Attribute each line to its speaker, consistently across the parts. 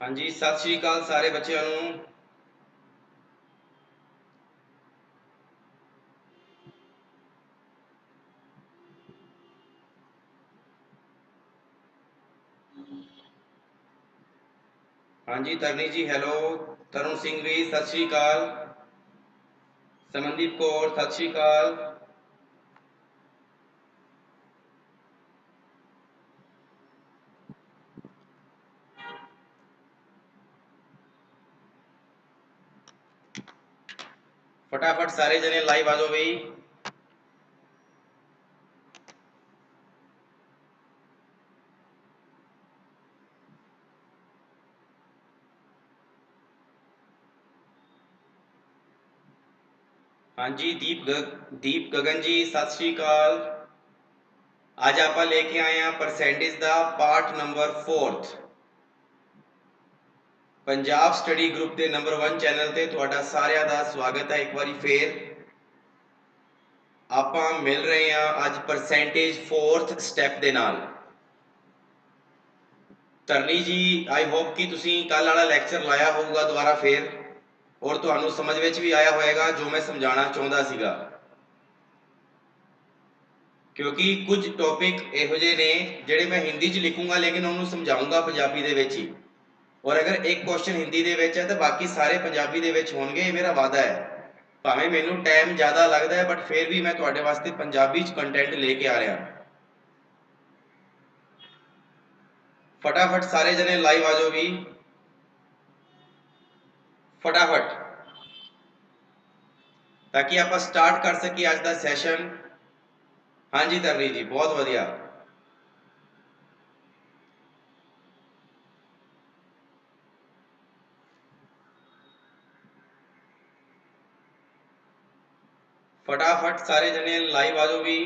Speaker 1: हाँ जी, सत श्री अकाल सारे बच्चों ਨੂੰ। हाँ जी तरनी जी हेलो, तरुण सिंह भी सत श्री अकाल, समनदीप कौर सत श्री अकाल। फटाफट सारे जने लाइव आ जाओ भाई। हाँ जी दीप गगन जी सत श्री अकाल। आज आप लेके आए हैं परसेंटेज का part number 4 Punjab study group के नंबर 1 चैनल ते तुहाडा सारिਆਂ ਦਾ स्वागत है। एक बार फिर आप मिल रहे हैं अज परसेंटेज 4th स्टैप के नाल। तरनी जी आई होप कि तुसी कल वाला लैक्चर लाया होगा दोबारा फिर और तुहानू समझ विच भी आया होएगा जो मैं समझाना चाहता सीगा, क्योंकि कुछ टॉपिक इहो जे ने जिहड़े मैं हिंदी च लिखूंगा लेकिन उन्होंने समझाऊंगा पंजाबी दे विच ही, और अगर एक क्वेश्चन हिंदी दे विच है तो बाकी सारे पंजाबी दे विच होणगे। ये मेरा वादा है, भावें मैनू टाइम ज़्यादा लगता है बट फिर भी मैं तुहाडे वास्ते पंजाबी च कंटेंट लेके आ रहा। फटाफट सारे जने लाइव आ जाओ भी, फटाफट, ताकि आप स्टार्ट कर सकी अज का सैशन। हाँ जी तरनी जी बहुत वधिया। फटाफट सारे जने लाइव आ जाओ भी।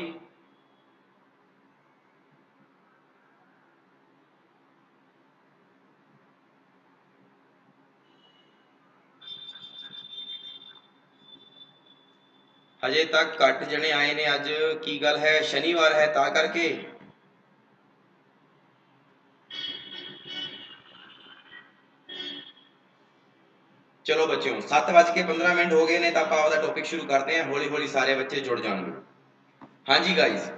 Speaker 1: हजे तक घट जने आए ने, अज की गल है शनिवार है ता करके। चलो बच्चों 7:15 हो गए ने, तो आप आपका टॉपिक शुरू करते हैं। हौली हौली सारे बच्चे जुड़ जाएंगे। हाँ जी गाइज,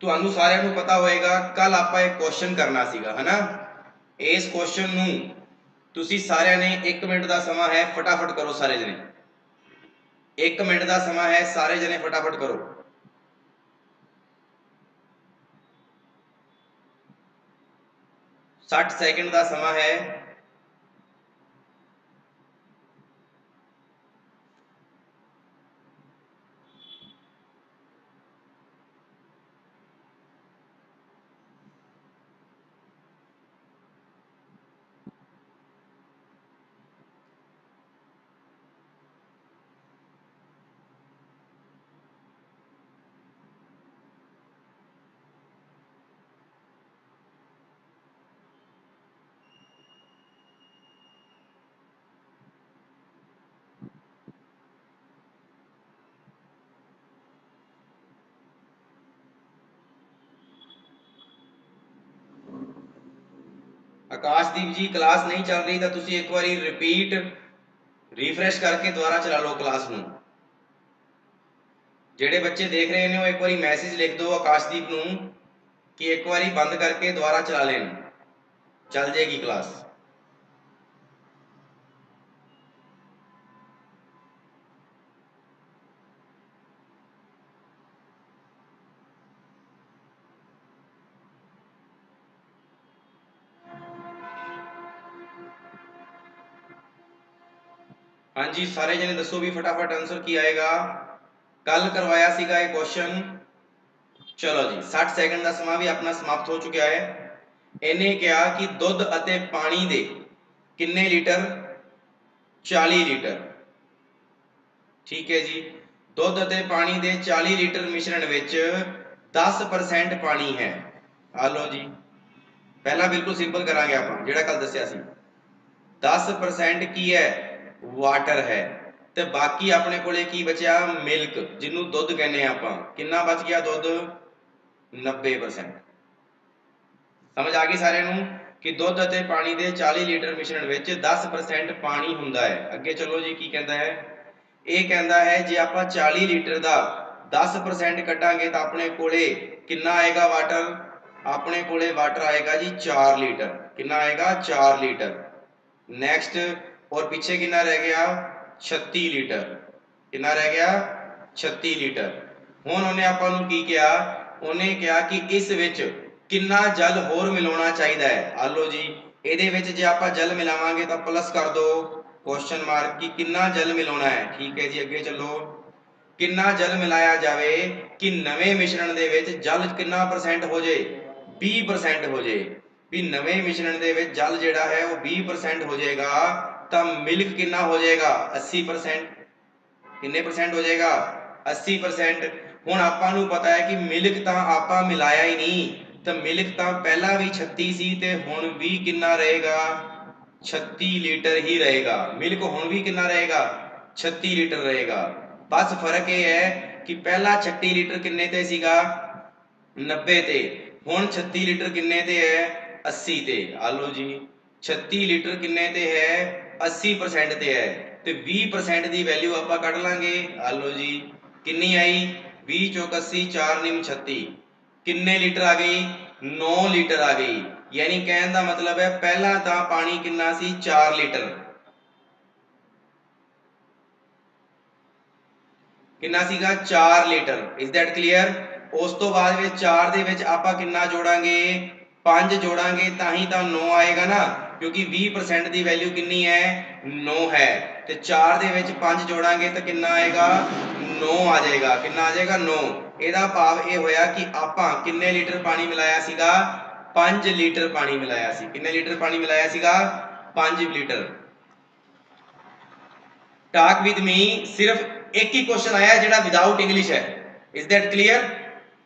Speaker 1: तुहानू सारिਆਂ ਨੂੰ पता होएगा कल आप एक क्वेश्चन करना सीगा है ना। इस क्वेश्चन नू तुसी सारिਆਂ ने 1 मिनट का समा है, फटाफट करो सारे जने। 1 मिनट का समा है, सारे जने फटाफट करो। 60 सेकंड का समा है। आकाशदीप जी क्लास नहीं चल रही तो तुसी एक बार रिपीट रिफ्रेश करके दोबारा चला लो क्लास नू। जेडे बच्चे देख रहे हैं वो एक बार मैसेज लिख दो आकाशदीप नू कि एक बार बंद करके दोबारा चला लें, चल जाएगी क्लास। हाँ जी सारे जने दसो भी फटाफट आंसर की आएगा। कल करवाया सीगा ये क्वेश्चन। चलो जी 60 सेकंड का समा भी अपना समाप्त हो चुका है। इन्हें कहा कि दुध अते पानी दे किन्ने लीटर? 40 लीटर। ठीक है जी, दुध अते पानी दे 40 लीटर मिश्रण विच 10% पानी है। आ लो जी, पहला बिल्कुल सिंपल करांगे आप जेड़ा कल दस्या सी। 10% की है वाटर है, तो बाकी अपने कोले की बचा मिल्क जिन्हों दुध कहने आप। कितना बच गया दुध? 90%। समझ आ गई सारे नू? ਕਿ ਦੁੱਧ ਅਤੇ ਪਾਣੀ ਦੇ 40 ਲੀਟਰ ਮਿਸ਼ਰਣ ਵਿੱਚ 10% ਪਾਣੀ ਹੁੰਦਾ ਹੈ। ਅੱਗੇ ਚਲੋ ਜੀ, ਕੀ ਕਹਿੰਦਾ ਹੈ? ਇਹ ਕਹਿੰਦਾ ਹੈ ਜੇ ਆਪਾਂ 40 ਲੀਟਰ ਦਾ 10% ਕੱਢਾਂਗੇ ਤਾਂ ਆਪਣੇ ਕੋਲੇ ਕਿੰਨਾ ਆਏਗਾ ਵਾਟਰ? ਆਪਣੇ ਕੋਲੇ ਵਾਟਰ ਆਏਗਾ ਜੀ 4 ਲੀਟਰ। ਕਿੰਨਾ ਆਏਗਾ? 4 ਲੀਟਰ। ਨੈਕਸਟ, और पीछे कितना रह गया? 36 लीटर। कितना रह गया? 36 लीटर। ਹੁਣ ਉਹਨੇ ਆਪਾਂ ਨੂੰ ਕੀ ਕਿਹਾ? ਉਹਨੇ ਕਿਹਾ ਕਿ ਇਸ ਵਿੱਚ ਕਿੰਨਾ ਜਲ ਹੋਰ ਮਿਲਾਉਣਾ ਚਾਹੀਦਾ ਹੈ। ਆ ਲਓ ਜੀ, ਇਹਦੇ ਵਿੱਚ ਜੇ ਆਪਾਂ ਜਲ ਮਿਲਾਵਾਂਗੇ ਤਾਂ ਪਲੱਸ ਕਰ ਦੋ ਕੁਐਸਚਨ ਮਾਰਕ ਕਿ ਕਿੰਨਾ ਜਲ ਮਿਲਾਉਣਾ ਹੈ। ਠੀਕ ਹੈ ਜੀ, ਅੱਗੇ ਚੱਲੋ। ਕਿੰਨਾ ਜਲ ਮਿਲਾਇਆ ਜਾਵੇ ਕਿ ਨਵੇਂ ਮਿਸ਼ਰਣ ਦੇ ਵਿੱਚ ਜਲ ਕਿੰਨਾ ਪਰਸੈਂਟ ਹੋ ਜੇ? 20% ਹੋ ਜੇ। ਵੀ ਨਵੇਂ ਮਿਸ਼ਰਣ ਦੇ ਵਿੱਚ ਜਲ ਜਿਹੜਾ ਹੈ ਉਹ 20% ਹੋ ਜਾਏਗਾ ਤਾਂ ਮਿਲਕ ਕਿੰਨਾ ਹੋ ਜਾਏਗਾ? 80%। ਕਿੰਨੇ ਪਰਸੈਂਟ ਹੋ ਜਾਏਗਾ? 80%। ਹੁਣ ਆਪਾਂ ਨੂੰ ਪਤਾ ਹੈ ਕਿ ਮਿਲਕ ਤਾਂ ਆਪਾਂ ਮਿਲਾਇਆ ਹੀ ਨਹੀਂ, ਤਾਂ ਮਿਲਕ ਤਾਂ ਪਹਿਲਾਂ ਵੀ 36 ਸੀ ਤੇ ਹੁਣ ਵੀ ਕਿੰਨਾ ਰਹੇਗਾ? 36 ਲੀਟਰ ਹੀ ਰਹੇਗਾ। ਮਿਲਕ ਹੁਣ ਵੀ ਕਿੰਨਾ ਰਹੇਗਾ? 36 ਲੀਟਰ ਰਹੇਗਾ। ਬਸ ਫਰਕ ਇਹ ਹੈ ਕਿ ਪਹਿਲਾਂ 36 ਲੀਟਰ ਕਿੰਨੇ ਤੇ ਸੀਗਾ? 90 ਤੇ। ਹੁਣ 36 ਲੀਟਰ ਕਿੰਨੇ ਤੇ ਹੈ? 80 ਤੇ। ਆ ਲਓ ਜੀ, 36 ਲੀਟਰ ਕਿੰਨੇ ਤੇ ਹੈ? 80% ਤੇ ਹੈ ਤੇ 20% ਦੀ ਵੈਲਿਊ ਆਪਾਂ ਕੱਢ ਲਾਂਗੇ। ਆ ਲਓ ਜੀ, ਕਿੰਨੀ ਆਈ? 20 ਚੌਕ 80, 4 ਨਿਮ 36। ਕਿੰਨੇ ਲੀਟਰ ਆ ਗਈ? 9 ਲੀਟਰ ਆ ਗਈ। ਯਾਨੀ ਕਹਿਣ ਦਾ ਮਤਲਬ ਹੈ ਪਹਿਲਾਂ ਤਾਂ ਪਾਣੀ ਕਿੰਨਾ ਸੀ? 4 ਲੀਟਰ। ਕਿੰਨਾ ਸੀਗਾ? 4 ਲੀਟਰ। Is that clear? ਉਸ ਤੋਂ ਬਾਅਦ ਵਿੱਚ 4 ਦੇ ਵਿੱਚ ਆਪਾਂ ਕਿੰਨਾ ਜੋੜਾਂਗੇ? 5 ਜੋੜਾਂਗੇ ਤਾਂ ਹੀ ਤਾਂ 9 ਆਏਗਾ ਨਾ, ਕਿਉਂਕਿ 20% ਦੀ ਵੈਲਿਊ ਕਿੰਨੀ ਹੈ? 9 ਹੈ। ਤੇ 4 ਦੇ ਵਿੱਚ 5 ਜੋੜਾਂਗੇ ਤਾਂ ਕਿੰਨਾ ਆਏਗਾ? 9 ਆ ਜਾਏਗਾ। ਕਿੰਨਾ ਆ ਜਾਏਗਾ? 9। ਇਹਦਾ ਭਾਵ ਇਹ ਹੋਇਆ ਕਿ ਆਪਾਂ ਕਿੰਨੇ ਲੀਟਰ ਪਾਣੀ ਮਿਲਾਇਆ ਸੀਗਾ? 5 ਲੀਟਰ ਪਾਣੀ ਮਿਲਾਇਆ ਸੀ। ਕਿੰਨੇ ਲੀਟਰ ਪਾਣੀ ਮਿਲਾਇਆ ਸੀਗਾ? 5 ਲੀਟਰ। ਟਾਕ ਵਿਦ ਮੀ ਸਿਰਫ ਇੱਕ ਹੀ ਕੁਐਸਚਨ ਆਇਆ ਜਿਹੜਾ ਵਿਦਆਊਟ ਇੰਗਲਿਸ਼ ਹੈ। Is that clear?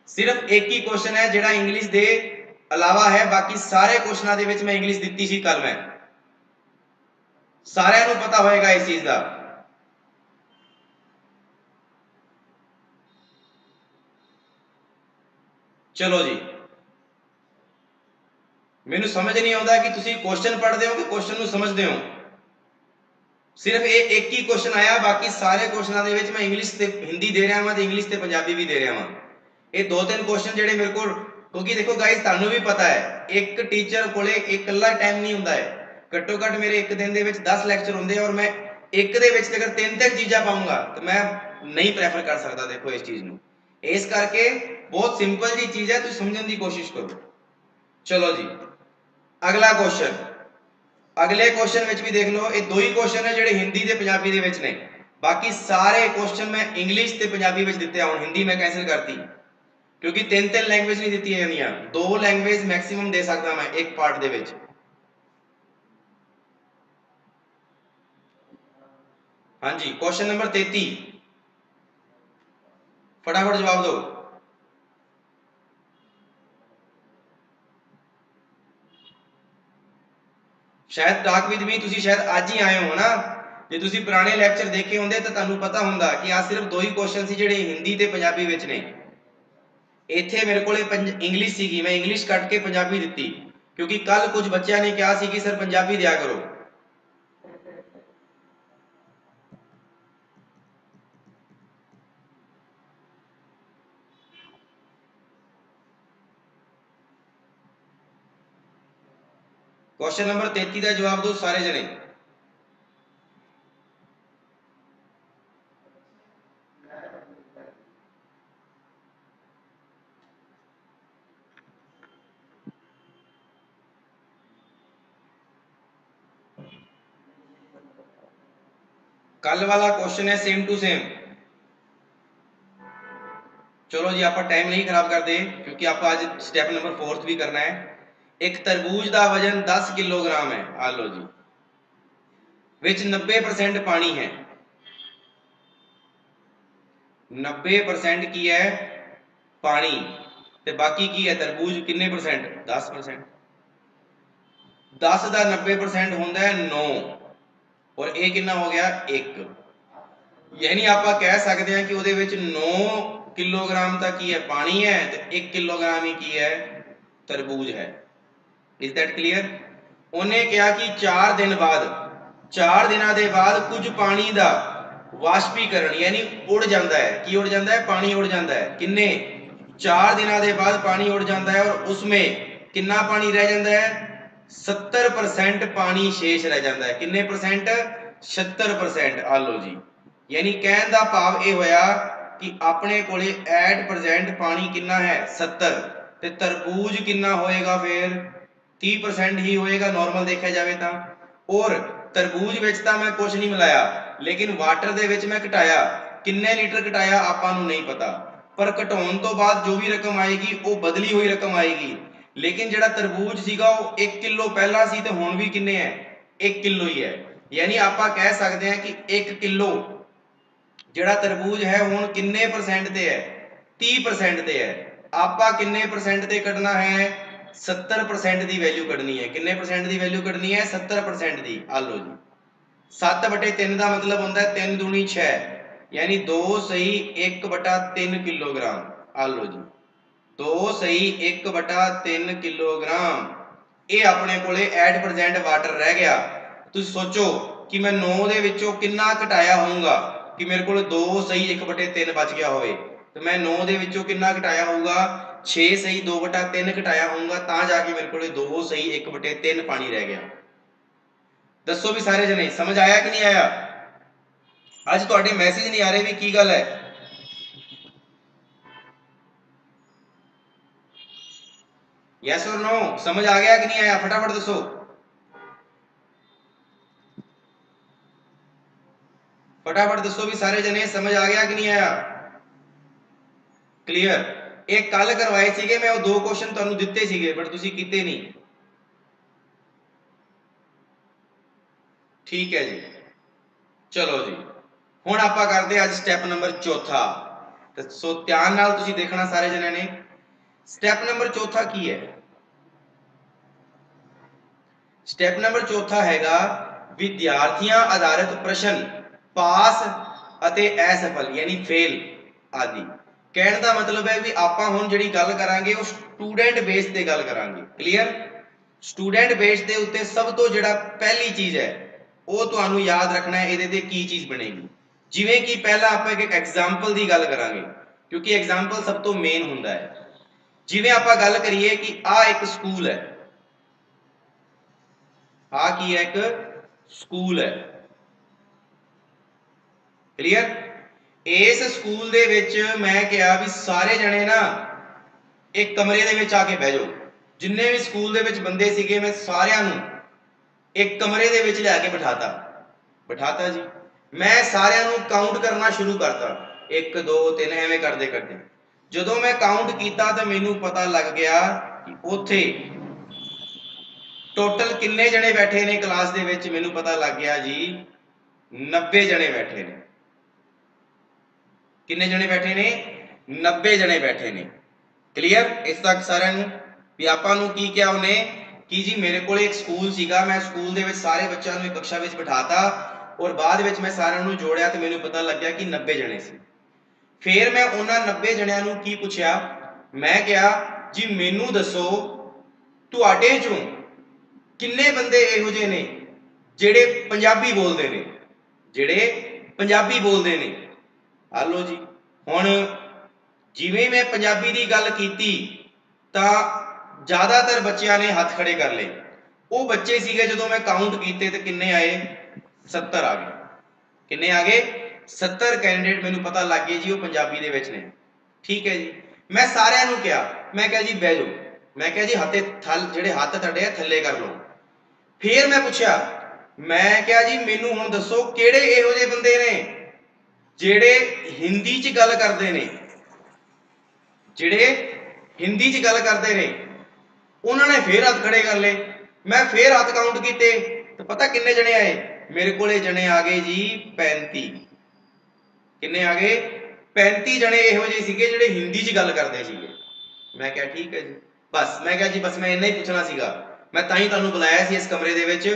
Speaker 1: ਸਿਰਫ ਇੱਕ ਹੀ ਕੁਐਸਚਨ ਹੈ ਜਿਹੜਾ ਇੰਗਲਿਸ਼ ਦੇ ਇਲਾਵਾ ਹੈ, ਬਾਕੀ ਸਾਰੇ ਕੁਐਸਚਨਾਂ ਦੇ ਵਿੱਚ ਮੈਂ ਇੰਗਲਿਸ਼ ਦਿੱਤੀ ਸੀ ਕੱਲ। ਮੈਂ ਸਾਰਿਆਂ ਨੂੰ ਪਤਾ ਹੋਏਗਾ ਇਸ ਚੀਜ਼ ਦਾ। ਚਲੋ ਜੀ, ਮੈਨੂੰ ਸਮਝ ਨਹੀਂ ਆਉਂਦਾ ਕਿ ਤੁਸੀਂ ਕੁਐਸਚਨ ਪੜ੍ਹਦੇ ਹੋ ਕਿ ਕੁਐਸਚਨ ਨੂੰ ਸਮਝਦੇ ਹੋ। ਸਿਰਫ ਇਹ ਇੱਕ ਹੀ ਕੁਐਸਚਨ ਆਇਆ, ਬਾਕੀ ਸਾਰੇ ਕੁਐਸਚਨਾਂ ਦੇ ਵਿੱਚ ਮੈਂ ਇੰਗਲਿਸ਼ ਤੇ ਹਿੰਦੀ ਦੇ ਰਿਹਾ ਹਾਂ ਤੇ ਇੰਗਲਿਸ਼ ਤੇ ਪੰਜਾਬੀ ਵੀ ਦੇ ਰਿਹਾ ਹਾਂ। ਇਹ ਦੋ ਤਿੰਨ ਕੁਐਸਚਨ ਜਿਹੜੇ ਮੇਰੇ ਕੋਲ, ਕਿਉਂਕਿ ਦੇਖੋ ਗਾਇਸ ਤੁਹਾਨੂੰ ਵੀ ਪਤਾ ਹੈ ਇੱਕ ਟੀਚਰ ਕੋਲੇ ਇਕੱਲਾ ਟਾਈਮ ਨਹੀਂ ਹੁੰਦਾ ਹੈ। ਘੱਟੋ ਘੱਟ ਮੇਰੇ ਇੱਕ ਦਿਨ ਦੇ ਵਿੱਚ 10 ਲੈਕਚਰ ਹੁੰਦੇ ਆ ਔਰ ਮੈਂ ਇੱਕ ਦੇ ਵਿੱਚ ਅਗਰ ਤਿੰਨ ਤਿੰਨ ਚੀਜ਼ਾਂ ਪਾਉਂਗਾ ਤਾਂ ਮੈਂ ਨਹੀਂ ਪ੍ਰੈਫਰ ਕਰ ਸਕਦਾ ਦੇਖੋ ਇਸ ਚੀਜ਼ ਨੂੰ। ਇਸ ਕਰਕੇ ਬਹੁਤ ਸਿੰਪਲ ਜੀ ਚੀਜ਼ ਹੈ, ਤੁਸੀਂ ਸਮਝਣ ਦੀ ਕੋਸ਼ਿਸ਼ ਕਰੋ। ਚਲੋ ਜੀ, ਅਗਲਾ ਕੁਐਸਚਨ। ਅਗਲੇ ਕੁਐਸਚਨ ਵਿੱਚ ਵੀ ਦੇਖ ਲਓ, ਇਹ ਦੋ ਹੀ ਕੁਐਸਚਨ ਹੈ ਜਿਹੜੇ ਹਿੰਦੀ ਤੇ ਪੰਜਾਬੀ ਦੇ ਵਿੱਚ ਨੇ। ਬਾਕੀ ਸਾਰੇ ਕੁਐਸਚਨ ਮੈਂ ਇੰਗਲਿਸ਼ ਤੇ ਪੰਜਾਬੀ ਵਿੱਚ ਦਿੱਤੇ ਆ। ਹੁਣ ਹਿੰਦੀ ਮੈਂ ਕੈਂਸਲ ਕਰਤੀ ਕਿਉਂਕਿ ਤਿੰਨ ਤਿੰਨ ਲੈਂਗੁਏਜ ਨਹੀਂ ਦਿੱਤੀਆਂ ਜਾਂਦੀਆਂ, ਦੋ ਲੈਂਗੁਏਜ ਮੈਕਸਿਮਮ ਦੇ ਸਕਦਾ ਮੈਂ ਇੱਕ ਪਾਰਟ ਦੇ ਵਿੱਚ। ਹਾਂਜੀ, ਕੁਐਸਚਨ ਨੰਬਰ 33, फटाफट जवाब दो। शायद टाक विद मी ਤੁਸੀਂ ਸ਼ਾਇਦ ਅੱਜ ਹੀ ਆਏ ਹੋ ਨਾ। ਜੇ ਤੁਸੀਂ ਪੁਰਾਣੇ ਲੈਕਚਰ ਦੇਖੇ ਹੁੰਦੇ ਤਾਂ ਤੁਹਾਨੂੰ ਪਤਾ ਹੁੰਦਾ ਕਿ ਆ ਸਿਰਫ ਦੋ ਹੀ ਕੁਐਸਚਨ ਸੀ ਜਿਹੜੇ ਹਿੰਦੀ ਤੇ ਪੰਜਾਬੀ ਵਿੱਚ ਨੇ। ਇੱਥੇ ਮੇਰੇ ਕੋਲੇ ਇੰਗਲਿਸ਼ ਸੀਗੀ, ਮੈਂ ਇੰਗਲਿਸ਼ ਕੱਟ ਕੇ ਪੰਜਾਬੀ ਦਿੱਤੀ ਕਿਉਂਕਿ ਕੱਲ ਕੁਝ ਬੱਚਿਆਂ ਨੇ ਕਿਹਾ ਸੀ ਕਿ ਸਰ ਪੰਜਾਬੀ ਦਿਆ ਕਰੋ। क्वेश्चन नंबर 33 का जवाब दो सारे जने। कल वाला क्वेश्चन है सेम टू सेम। चलो जी, आप टाइम नहीं खराब करते क्योंकि आप आज स्टेप नंबर 4 भी करना है। एक तरबूज का वजन 10 किलोग्राम है। आ लो जी, विच 90% पानी है। 90% की है पानी ते बाकी की है तरबूज किन्ने परसेंट? 10%। 10 का 90% होंदा है 9 और ये कितना हो गया? 1। यानी आप कह सकते हैं कि ਉਹਦੇ ਵਿੱਚ 9 किलोग्राम तक की है पानी है तो 1 किलोग्राम ही की है तरबूज है। Is that clear? ਉਹਨੇ ਕਿਹਾ ਕਿ 4 ਦਿਨ ਬਾਅਦ 4 ਦਿਨਾਂ ਦੇ ਬਾਅਦ ਕੁਝ ਪਾਣੀ ਦਾ ਵਾਸ਼ਪੀਕਰਨ यानी उड़ जाता है की उड़ जाता है पानी उड़ जाता है किन्ने 4 दिनों के बाद पानी उड़ जाता है और उसमें कितना पानी रह जाता है 70% पानी शेष रह जाता है किन्ने परसेंट 76% आ लो जी यानी कहने का भाव यह होया कि अपने कोले एट परसेंट पानी कितना है 70 ते तरबूज कितना होएगा फिर 30% ही होएगा नॉर्मल देखा जाए तो और तरबूज विच तां मैं कुछ नहीं मिलाया लेकिन वाटर दे विच मैं घटाया किन्ने लीटर घटाया आपां नूं नहीं पता पर घटाउण तो बाद जो भी रकम आएगी वो बदली हुई रकम आएगी लेकिन जिहड़ा तरबूज सीगा वो 1 किलो पहला सी ते हुण भी किन्ने है 1 किलो ही है यानी आपां कह सकते हैं कि 1 किलो जिहड़ा तरबूज है हुण किन्ने परसेंट ते है 30% ते है आपां किन्ने परसेंट ते कढना है 70% की वैल्यू कढनी है किन्ने परसेंट की वैल्यू कढनी है 70% की आ लो जी 7/3 का मतलब होता है 3 दूनी 6 यानी 2 सही 1/3 किलोग्राम आ लो जी 2 सही 1/3 किलोग्राम ये अपने कोले एट परसेंट वाटर रह गया तुम सोचो कि मैं 9 दे विचों कितना घटाया होऊगा कि मेरे को 2 सही 1/3 बच गया होवे तो मैं 9 दे विचों कितना घटाया होऊगा 6 सही 2/3 घटाया होऊगा ता जाके मेरे को 2 सही 1/3 पानी रह गया दसो भी सारे जने समझ आया कि नहीं आया अज तुहाडे मैसेज नहीं आ रहे भी की गल है यस और नो समझ आ गया कि नहीं आया फटाफट दसो फटाफट दसो भी सारे जने समझ आ गया कि नहीं आया क्लियर एक कल करवाए सीगे मैं वो 2 क्वेश्चन तुहानू दिते सीगे बट तुसी कीते नहीं ठीक है जी चलो जी हुण आपां करदे अज स्टैप नंबर चौथा तो सो ध्यान नाल तुसी देखना सारे जने ने स्टैप नंबर चौथा की है स्टैप नंबर चौथा हैगा विद्यार्थियां आधारित प्रश्न पास अते असफल यानी फेल आदि कहने का मतलब है भी आपां हुण जिहड़ी गल करांगे वो स्टूडेंट बेस ते गल करांगे क्लियर स्टूडेंट बेस दे उत्ते सब तो जिहड़ा पहली चीज है वो तुहानू याद रखना है इहदे ते की चीज बनेगी जिवें कि पहला आपां एक एग्जाम्पल की गल करांगे क्योंकि एग्जाम्पल सब तो मेन हुंदा है जिवें आपां गल करिए कि आ एक स्कूल है आ की है एक स्कूल है क्लियर इस स्कूल दे विच मैं कहा भी सारे जने ना एक कमरे दे विच आके बह जाओ जिन्ने भी स्कूल दे विच बंदे सीगे मैं सारियां नूं एक कमरे दे विच लैके बिठाता जी मैं सारियां नूं काउंट करना शुरू करता 1 2 3 एवें करदे करदे जदों मैं काउंट कीता तो मैनू पता लग गया कि उत्थे टोटल किन्ने जने बैठे ने क्लास दे विच मैनू पता लग गया जी 90 जने बैठे ने किन्ने जने बैठे ने 90 जने बैठे ने क्लियर इस तक सारे भी आपां नूं की क्या उन्हें कि जी मेरे को एक स्कूल सीगा मैं स्कूल दे विच सारे बच्चों नूं कक्षा विच बिठाता और बाद विच मैं सारिਆਂ नूं जोड़िया तो मैनू पता लग गया कि 90 जने सी फिर मैं उन्हां 90 जणिਆਂ नूं की पुछया मैं कहा जी मैनू दसो तुहाडे चों किन्ने बंदे इहो जे ने ਜਿਹੜੇ ਪੰਜਾਬੀ ਬੋਲਦੇ ਨੇ ਜਿਹੜੇ ਪੰਜਾਬੀ ਬੋਲਦੇ ਨੇ ਆ ਲੋ ਜੀ ਹੁਣ ਜਿਵੇਂ ਮੈਂ ਪੰਜਾਬੀ ਦੀ ਗੱਲ ਕੀਤੀ ਤਾਂ ਜ਼ਿਆਦਾਤਰ ਬੱਚਿਆਂ ਨੇ ਹੱਥ ਖੜੇ ਕਰ ਲਏ ਉਹ ਬੱਚੇ ਸੀਗੇ ਜਦੋਂ ਮੈਂ ਕਾਊਂਟ ਕੀਤੇ ਤੇ ਕਿੰਨੇ ਆਏ 70 ਆ ਗਏ ਕਿੰਨੇ ਆ ਗਏ 70 ਕੈਂਡੀਡੇਟ ਮੈਨੂੰ ਪਤਾ ਲੱਗ ਗਏ ਜੀ ਉਹ ਪੰਜਾਬੀ ਦੇ ਵਿੱਚ ਨੇ ਠੀਕ ਹੈ ਜੀ ਮੈਂ ਸਾਰਿਆਂ ਨੂੰ ਕਿਹਾ ਮੈਂ ਕਿਹਾ ਜੀ ਬਹਿ ਜਾਓ ਮੈਂ ਕਿਹਾ ਜੀ ਹੱਥੇ ਥੱਲ ਜਿਹੜੇ ਹੱਥ ਤੁਹਾਡੇ ਆ ਥੱਲੇ ਕਰ ਲਓ ਫਿਰ ਮੈਂ ਪੁੱਛਿਆ ਮੈਂ ਕਿਹਾ ਜੀ ਮੈਨੂੰ ਹੁਣ ਦੱਸੋ ਕਿਹੜੇ ਇਹੋ ਜਿਹੇ ਬੰਦੇ ਨੇ ਜਿਹੜੇ ਹਿੰਦੀ 'ਚ ਗੱਲ ਕਰਦੇ ਨੇ ਜਿਹੜੇ ਹਿੰਦੀ 'ਚ ਗੱਲ ਕਰਦੇ ਨੇ ਉਹਨਾਂ ਨੇ ਫੇਰ ਹੱਥ ਖੜੇ ਕਰ ਲਏ ਮੈਂ ਫੇਰ ਹੱਥ ਕਾਊਂਟ ਕੀਤੇ ਤੇ ਪਤਾ ਕਿੰਨੇ ਜਣੇ ਆਏ ਮੇਰੇ ਕੋਲੇ ਜਣੇ ਆ ਗਏ ਜੀ 35 ਕਿੰਨੇ ਆ ਗਏ 35 ਜਣੇ ਇਹੋ ਜਿਹੇ ਸੀਗੇ ਜਿਹੜੇ ਹਿੰਦੀ 'ਚ ਗੱਲ ਕਰਦੇ ਸੀਗੇ ਮੈਂ ਕਿਹਾ ਠੀਕ ਹੈ ਜੀ ਬਸ ਮੈਂ ਕਿਹਾ ਜੀ ਬਸ ਮੈਂ ਇੰਨਾ ਹੀ ਪੁੱਛਣਾ ਸੀਗਾ ਮੈਂ ਤਾਂ ਹੀ ਤੁਹਾਨੂੰ ਬੁਲਾਇਆ ਸੀ ਇਸ ਕਮਰੇ ਦੇ ਵਿੱਚ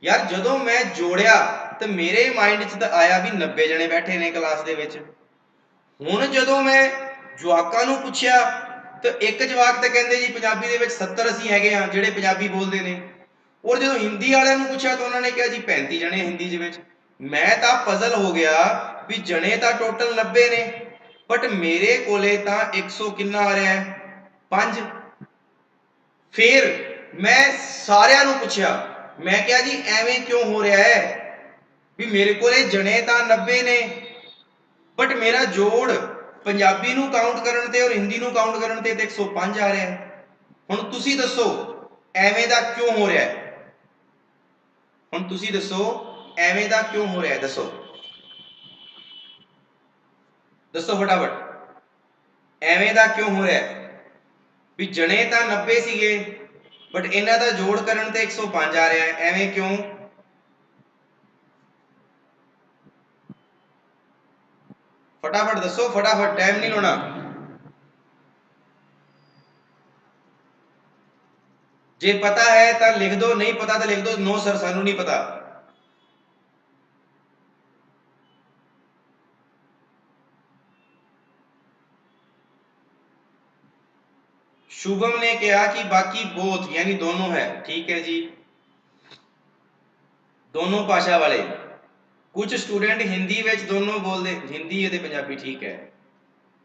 Speaker 1: ਯਾਰ ਜਦੋਂ ਮੈਂ ਜੋੜਿਆ ਤੇ ਮੇਰੇ ਮਾਈਂਡ 'ਚ ਤਾਂ ਆਇਆ ਵੀ 90 ਜਣੇ ਬੈਠੇ ਨੇ ਕਲਾਸ ਦੇ ਵਿੱਚ ਹੁਣ ਜਦੋਂ ਮੈਂ ਜਵਾਕਾਂ ਨੂੰ ਪੁੱਛਿਆ ਤੇ ਇੱਕ ਜਵਾਕ ਤਾਂ ਕਹਿੰਦੇ ਜੀ ਪੰਜਾਬੀ ਦੇ ਵਿੱਚ 70 ਅਸੀਂ ਹੈਗੇ ਆ ਜਿਹੜੇ ਪੰਜਾਬੀ ਬੋਲਦੇ ਨੇ और जो हिंदी वाले पूछा तो उन्होंने कहा जी 35 जने हिंदी ਦੇ ਵਿੱਚ मैं तो पजल हो गया भी जने तो टोटल 90 ने बट मेरे कोले तो 100 कितना आ रहा है 5 फिर मैं सारिਆਂ ਨੂੰ ਪੁੱਛਿਆ मैं क्या जी एवें क्यों हो रहा है भी मेरे कोले जने तो 90 ने बट मेरा जोड़ पंजाबी ਨੂੰ ਕਾਊਂਟ ਕਰਨ ਤੇ और हिंदी ਨੂੰ ਕਾਊਂਟ ਕਰਨ ਤੇ 105 आ रहा है ਹੁਣ ਤੁਸੀਂ ਦੱਸੋ ਐਵੇਂ ਦਾ ਕਿਉਂ ਹੋ ਰਿਹਾ ਹੈ ਹੁਣ ਤੁਸੀਂ ਦੱਸੋ ਐਵੇਂ ਦਾ ਕਿਉਂ ਹੋ ਰਿਹਾ ਹੈ ਦੱਸੋ ਦੱਸੋ ਫਟਾਫਟ ਐਵੇਂ ਦਾ ਕਿਉਂ ਹੋ ਰਿਹਾ ਹੈ ਵੀ ਜਣੇ ਤਾਂ 90 ਸੀਗੇ ਬਟ ਇਹਨਾਂ ਦਾ ਜੋੜ ਕਰਨ ਤੇ 105 ਆ ਰਿਹਾ ਹੈ ਐਵੇਂ ਕਿਉਂ फटाफट दसो फटाफट टाइम नहीं लाना जे पता है तो लिख दो नहीं पता तो लिख दो नो सर सानू नहीं पता शुभम ने कहा कि बाकी बोथ यानी दोनों है ठीक है जी दोनों भाषा वाले कुछ स्टूडेंट हिंदी विच दोनों बोलते हिंदी ते पंजाबी ठीक है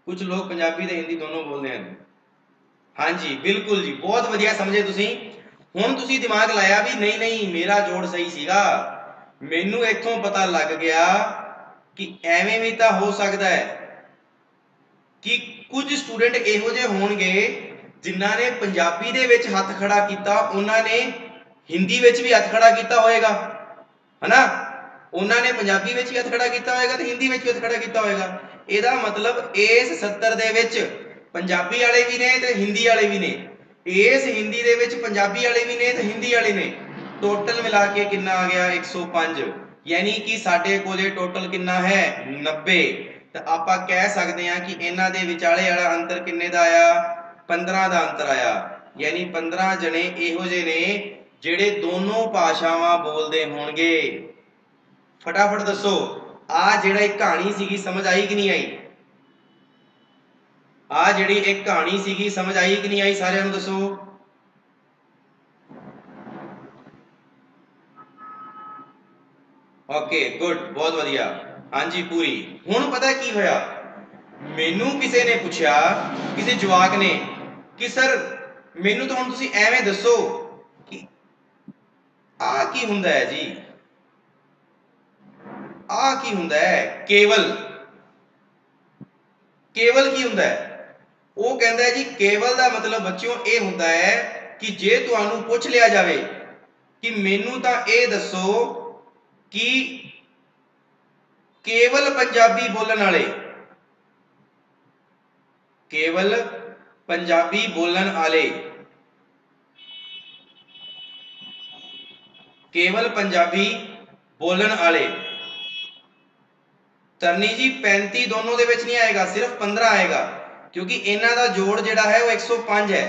Speaker 1: कुछ लोग पंजाबी ते हिंदी दोनों बोलते हैं हाँ जी बिल्कुल जी बहुत वधिया समझे तुसी हुण तुसी दिमाग लाया भी नहीं नहीं मेरा जोड़ सही सीगा मैनू इत्थों पता लग गया कि एवें भी तो हो सकता है कि कुछ स्टूडेंट इहो जे होणगे जिन्हां ने पंजाबी दे विच हथ खड़ा कीता उन्हां ने हिंदी विच भी हथ खड़ा कीता होएगा है ना उन्होंने पंजाबी विच हथ खड़ा किया होगा तो हिंदी विच हथ खड़ा किया होगा ਇਹਦਾ मतलब इस 70 ਦੇ ਵਿੱਚ ਪੰਜਾਬੀ ਵਾਲੇ ਵੀ ਨੇ ਤੇ ਹਿੰਦੀ ਵਾਲੇ ਵੀ ਨੇ ਇਸ ਹਿੰਦੀ ਦੇ ਵਿੱਚ ਪੰਜਾਬੀ ਵਾਲੇ ਵੀ ਨੇ ਤੇ ਹਿੰਦੀ ਵਾਲੇ ਨੇ ਟੋਟਲ ਮਿਲਾ ਕੇ ਕਿੰਨਾ ਆ ਗਿਆ 105 ਯਾਨੀ ਕਿ ਸਾਡੇ ਕੋਲੇ ਟੋਟਲ ਕਿੰਨਾ ਹੈ 90 ਤਾਂ ਆਪਾਂ ਕਹਿ ਸਕਦੇ ਹਾਂ ਕਿ ਇਹਨਾਂ ਦੇ ਵਿਚਾਲੇ ਵਾਲਾ ਅੰਤਰ ਕਿੰਨੇ ਦਾ ਆਇਆ 15 ਦਾ ਅੰਤਰ ਆਇਆ ਯਾਨੀ 15 ਜਣੇ ਇਹੋ ਜਿਹੇ ਨੇ ਜਿਹੜੇ ਦੋਨੋਂ ਭਾਸ਼ਾਵਾਂ ਬੋਲਦੇ ਹੋਣਗੇ फटाफट दसो आ जेड़ा एक कहानी सीगी समझ आई कि नहीं आई आ जेड़ी एक कहानी सीगी समझ आई कि नहीं आई सारे नूं दसो ओके गुड बहुत वधिया हाँ जी पूरी हुण पता की होया मैनू किसी ने पूछा किसी जवाक ने कि सर मैनू तो हुण तुसीं एवें दसो कि आ की हुंदा है जी आ की हुंदा है केवल केवल की हुंदा है वो कहता है जी केवल का मतलब बच्चों ये हुंदा है कि जे तुहानू पूछ लिया जाए कि मैनू तां ये दसो कि केवल पंजाबी बोलण वाले केवल पंजाबी बोलण वाले केवल पंजाबी बोलण वाले तरनी जी 35 दोनों दे विच नहीं आएगा सिर्फ 15 आएगा क्योंकि इन्हां दा जोड़ जिहड़ा है वो 105 है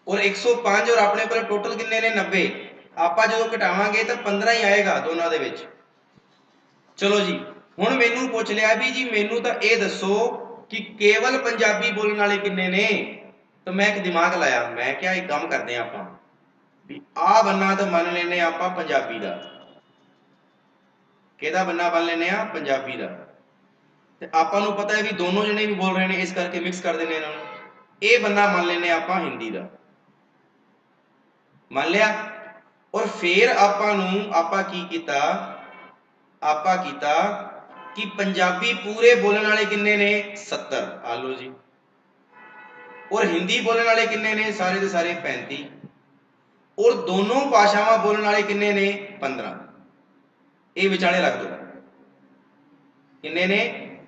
Speaker 1: और 105 और अपने कोल टोटल किन्ने ने 90 आपां जदों घटावांगे तो 15 ही आएगा दोनों दे विच चलो जी हुण मैनू पुछ लिया भी जी मैनू तां ये दसो कि केवल पंजाबी बोलण वाले किन्ने ने तो मैं एक दिमाग लाया मैं क्या एक काम करते हैं आपां भी आ बन्ना तो मान लेने आपां पंजाबी दा किहदा बन्ना बन लेने आ पंजाबी दा ਤੇ ਆਪਾਂ ਨੂੰ ਪਤਾ ਹੈ ਵੀ ਦੋਨੋਂ ਜਣੇ ਵੀ ਬੋਲ ਰਹੇ ਨੇ ਇਸ ਕਰਕੇ ਮਿਕਸ ਕਰ ਦਿੰਨੇ ਇਹਨਾਂ ਨੂੰ ਇਹ ਬੰਨਾ ਮੰਨ ਲੈਨੇ ਆਪਾਂ ਹਿੰਦੀ ਦਾ ਮੰਨ ਲਿਆ ਔਰ ਫਿਰ ਆਪਾਂ ਕੀ ਕੀਤਾ ਆਪਾਂ ਕੀਤਾ ਕਿ ਪੰਜਾਬੀ ਪੂਰੇ ਬੋਲਣ ਵਾਲੇ ਕਿੰਨੇ ਨੇ 70 ਆ ਲਓ ਜੀ ਔਰ ਹਿੰਦੀ ਬੋਲਣ ਵਾਲੇ ਕਿੰਨੇ ਨੇ ਸਾਰੇ ਦੇ ਸਾਰੇ 35 ਔਰ ਦੋਨੋਂ ਭਾਸ਼ਾਵਾਂ ਬੋਲਣ ਵਾਲੇ ਕਿੰਨੇ ਨੇ 15 ਇਹ ਵਿਚਾਲੇ ਰੱਖ ਦਿਓ ਕਿੰਨੇ ਨੇ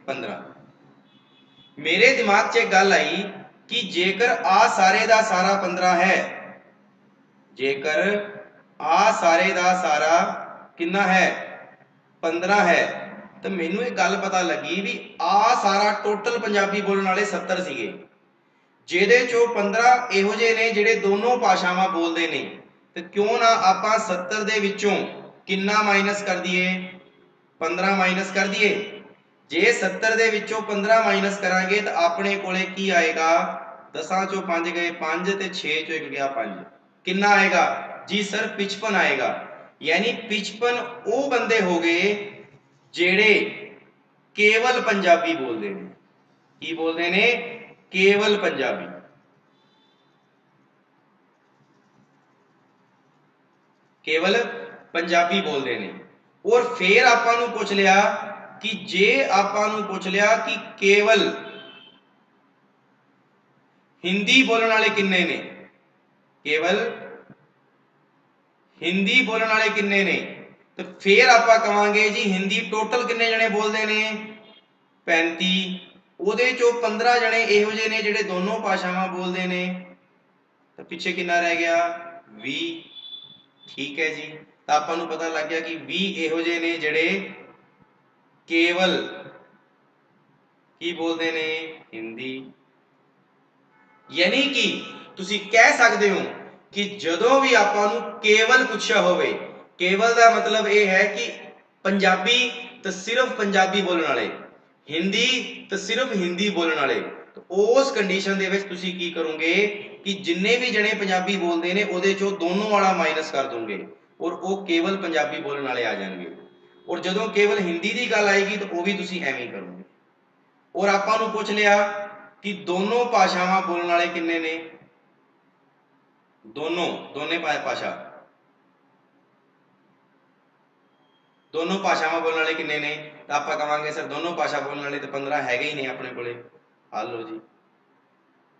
Speaker 1: 15 मेरे दिमाग च गल आई कि जेकर आ सारे दा सारा 15 है जेकर आ सारे दा सारा कितना है 15 है तो मैनू एक गल पता लगी भी आ सारा टोटल पंजाबी बोलने वाले 70 सीगे ਜਿਹਦੇ ਚੋਂ 15 ਇਹੋ ਜਿਹੇ ਨੇ ਜਿਹੜੇ ਦੋਨੋਂ ਭਾਸ਼ਾਵਾਂ ਬੋਲਦੇ ਨੇ ਤੇ ਕਿਉਂ ਨਾ ਆਪਾਂ 70 ਦੇ ਵਿੱਚੋਂ ਕਿੰਨਾ ਮਾਈਨਸ ਕਰ ਦਈਏ 15 ਮਾਈਨਸ ਕਰ ਦਈਏ जे 70 ਦੇ ਵਿੱਚੋਂ 15 ਮਾਈਨਸ ਕਰਾਂਗੇ ਤਾਂ ਆਪਣੇ ਕੋਲੇ ਕੀ ਆਏਗਾ 10 ਚੋਂ 5 ਗਏ 5 ਤੇ 6 ਚੋਂ 1 ਗਿਆ 5 ਕਿੰਨਾ ਆਏਗਾ जी सर 55 आएगा, यानी 55 ਉਹ ਬੰਦੇ ਹੋ ਗਏ ਜਿਹੜੇ ਕੇਵਲ ਪੰਜਾਬੀ ਬੋਲਦੇ ਨੇ। ਕੀ ਬੋਲਦੇ ਨੇ? ਕੇਵਲ ਪੰਜਾਬੀ। ਕੇਵਲ ਪੰਜਾਬੀ ਬੋਲਦੇ ਨੇ। ਔਰ ਫਿਰ ਆਪਾਂ ਨੂੰ ਪੁੱਛ ਲਿਆ ਕਿ ਜੇ ਆਪਾਂ ਨੂੰ ਪੁੱਛ ਲਿਆ ਕਿ ਕੇਵਲ ਹਿੰਦੀ ਬੋਲਣ ਵਾਲੇ ਕਿੰਨੇ ਨੇ, ਕੇਵਲ ਹਿੰਦੀ ਬੋਲਣ ਵਾਲੇ ਕਿੰਨੇ ਨੇ, ਤੇ ਫਿਰ ਆਪਾਂ ਕਵਾਂਗੇ ਜੀ ਹਿੰਦੀ ਟੋਟਲ ਕਿੰਨੇ ਜਣੇ ਬੋਲਦੇ ਨੇ? 35। ਉਹਦੇ ਚੋਂ 15 ਜਣੇ ਇਹੋ ਜਿਹੇ ਨੇ ਜਿਹੜੇ ਦੋਨੋਂ ਭਾਸ਼ਾਵਾਂ ਬੋਲਦੇ ਨੇ, ਤਾਂ ਪਿੱਛੇ ਕਿੰਨਾ ਰਹਿ ਗਿਆ? 20। ਠੀਕ ਹੈ ਜੀ, ਤਾਂ ਆਪਾਂ ਨੂੰ ਪਤਾ ਲੱਗ ਗਿਆ ਕਿ 20 ਇਹੋ ਜਿਹੇ ਨੇ ਜਿਹੜੇ ਕੇਵਲ ਕੀ ਬੋਲਦੇ ਨੇ? ਹਿੰਦੀ। ਯਾਨੀ ਕਿ ਤੁਸੀਂ ਕਹਿ ਸਕਦੇ ਹੋ ਕਿ ਜਦੋਂ ਵੀ ਆਪਾਂ ਨੂੰ ਕੇਵਲ ਪੁੱਛਿਆ ਹੋਵੇ, ਕੇਵਲ ਦਾ ਮਤਲਬ ਇਹ ਹੈ ਕਿ ਪੰਜਾਬੀ ਤਾਂ ਸਿਰਫ ਪੰਜਾਬੀ ਬੋਲਣ ਵਾਲੇ, ਹਿੰਦੀ ਤਾਂ ਸਿਰਫ ਹਿੰਦੀ ਬੋਲਣ ਵਾਲੇ, ਉਸ ਕੰਡੀਸ਼ਨ ਦੇ ਵਿੱਚ ਤੁਸੀਂ ਕੀ ਕਰੋਗੇ ਕਿ ਜਿੰਨੇ ਵੀ ਜਣੇ ਪੰਜਾਬੀ ਬੋਲਦੇ ਨੇ ਉਹਦੇ ਚੋਂ ਦੋਨੋਂ ਵਾਲਾ ਮਾਈਨਸ ਕਰ ਦੋਗੇ ਔਰ ਉਹ ਕੇਵਲ ਪੰਜਾਬੀ ਬੋਲਣ ਵਾਲੇ ਆ ਜਾਣਗੇ। ਔਰ ਜਦੋਂ ਕੇਵਲ ਹਿੰਦੀ ਦੀ ਗੱਲ ਆਏਗੀ ਤਾਂ ਉਹ ਵੀ ਤੁਸੀਂ ਐਵੇਂ ਹੀ ਕਰੋਗੇ। ਔਰ ਆਪਾਂ ਨੂੰ ਪੁੱਛ ਲਿਆ ਕਿ ਦੋਨੋਂ ਭਾਸ਼ਾਵਾਂ ਬੋਲਣ ਵਾਲੇ ਕਿੰਨੇ ਨੇ? ਦੋਨੇ ਭਾਸ਼ਾ, ਦੋਨੋਂ ਭਾਸ਼ਾਵਾਂ ਬੋਲਣ ਵਾਲੇ ਕਿੰਨੇ ਨੇ? ਤਾਂ ਆਪਾਂ ਕਵਾਂਗੇ ਸਰ ਦੋਨੋਂ ਭਾਸ਼ਾ ਬੋਲਣ ਵਾਲੇ ਤਾਂ 15 ਹੈਗੇ ਹੀ ਨੇ ਆਪਣੇ ਕੋਲੇ। ਆ ਲਓ ਜੀ,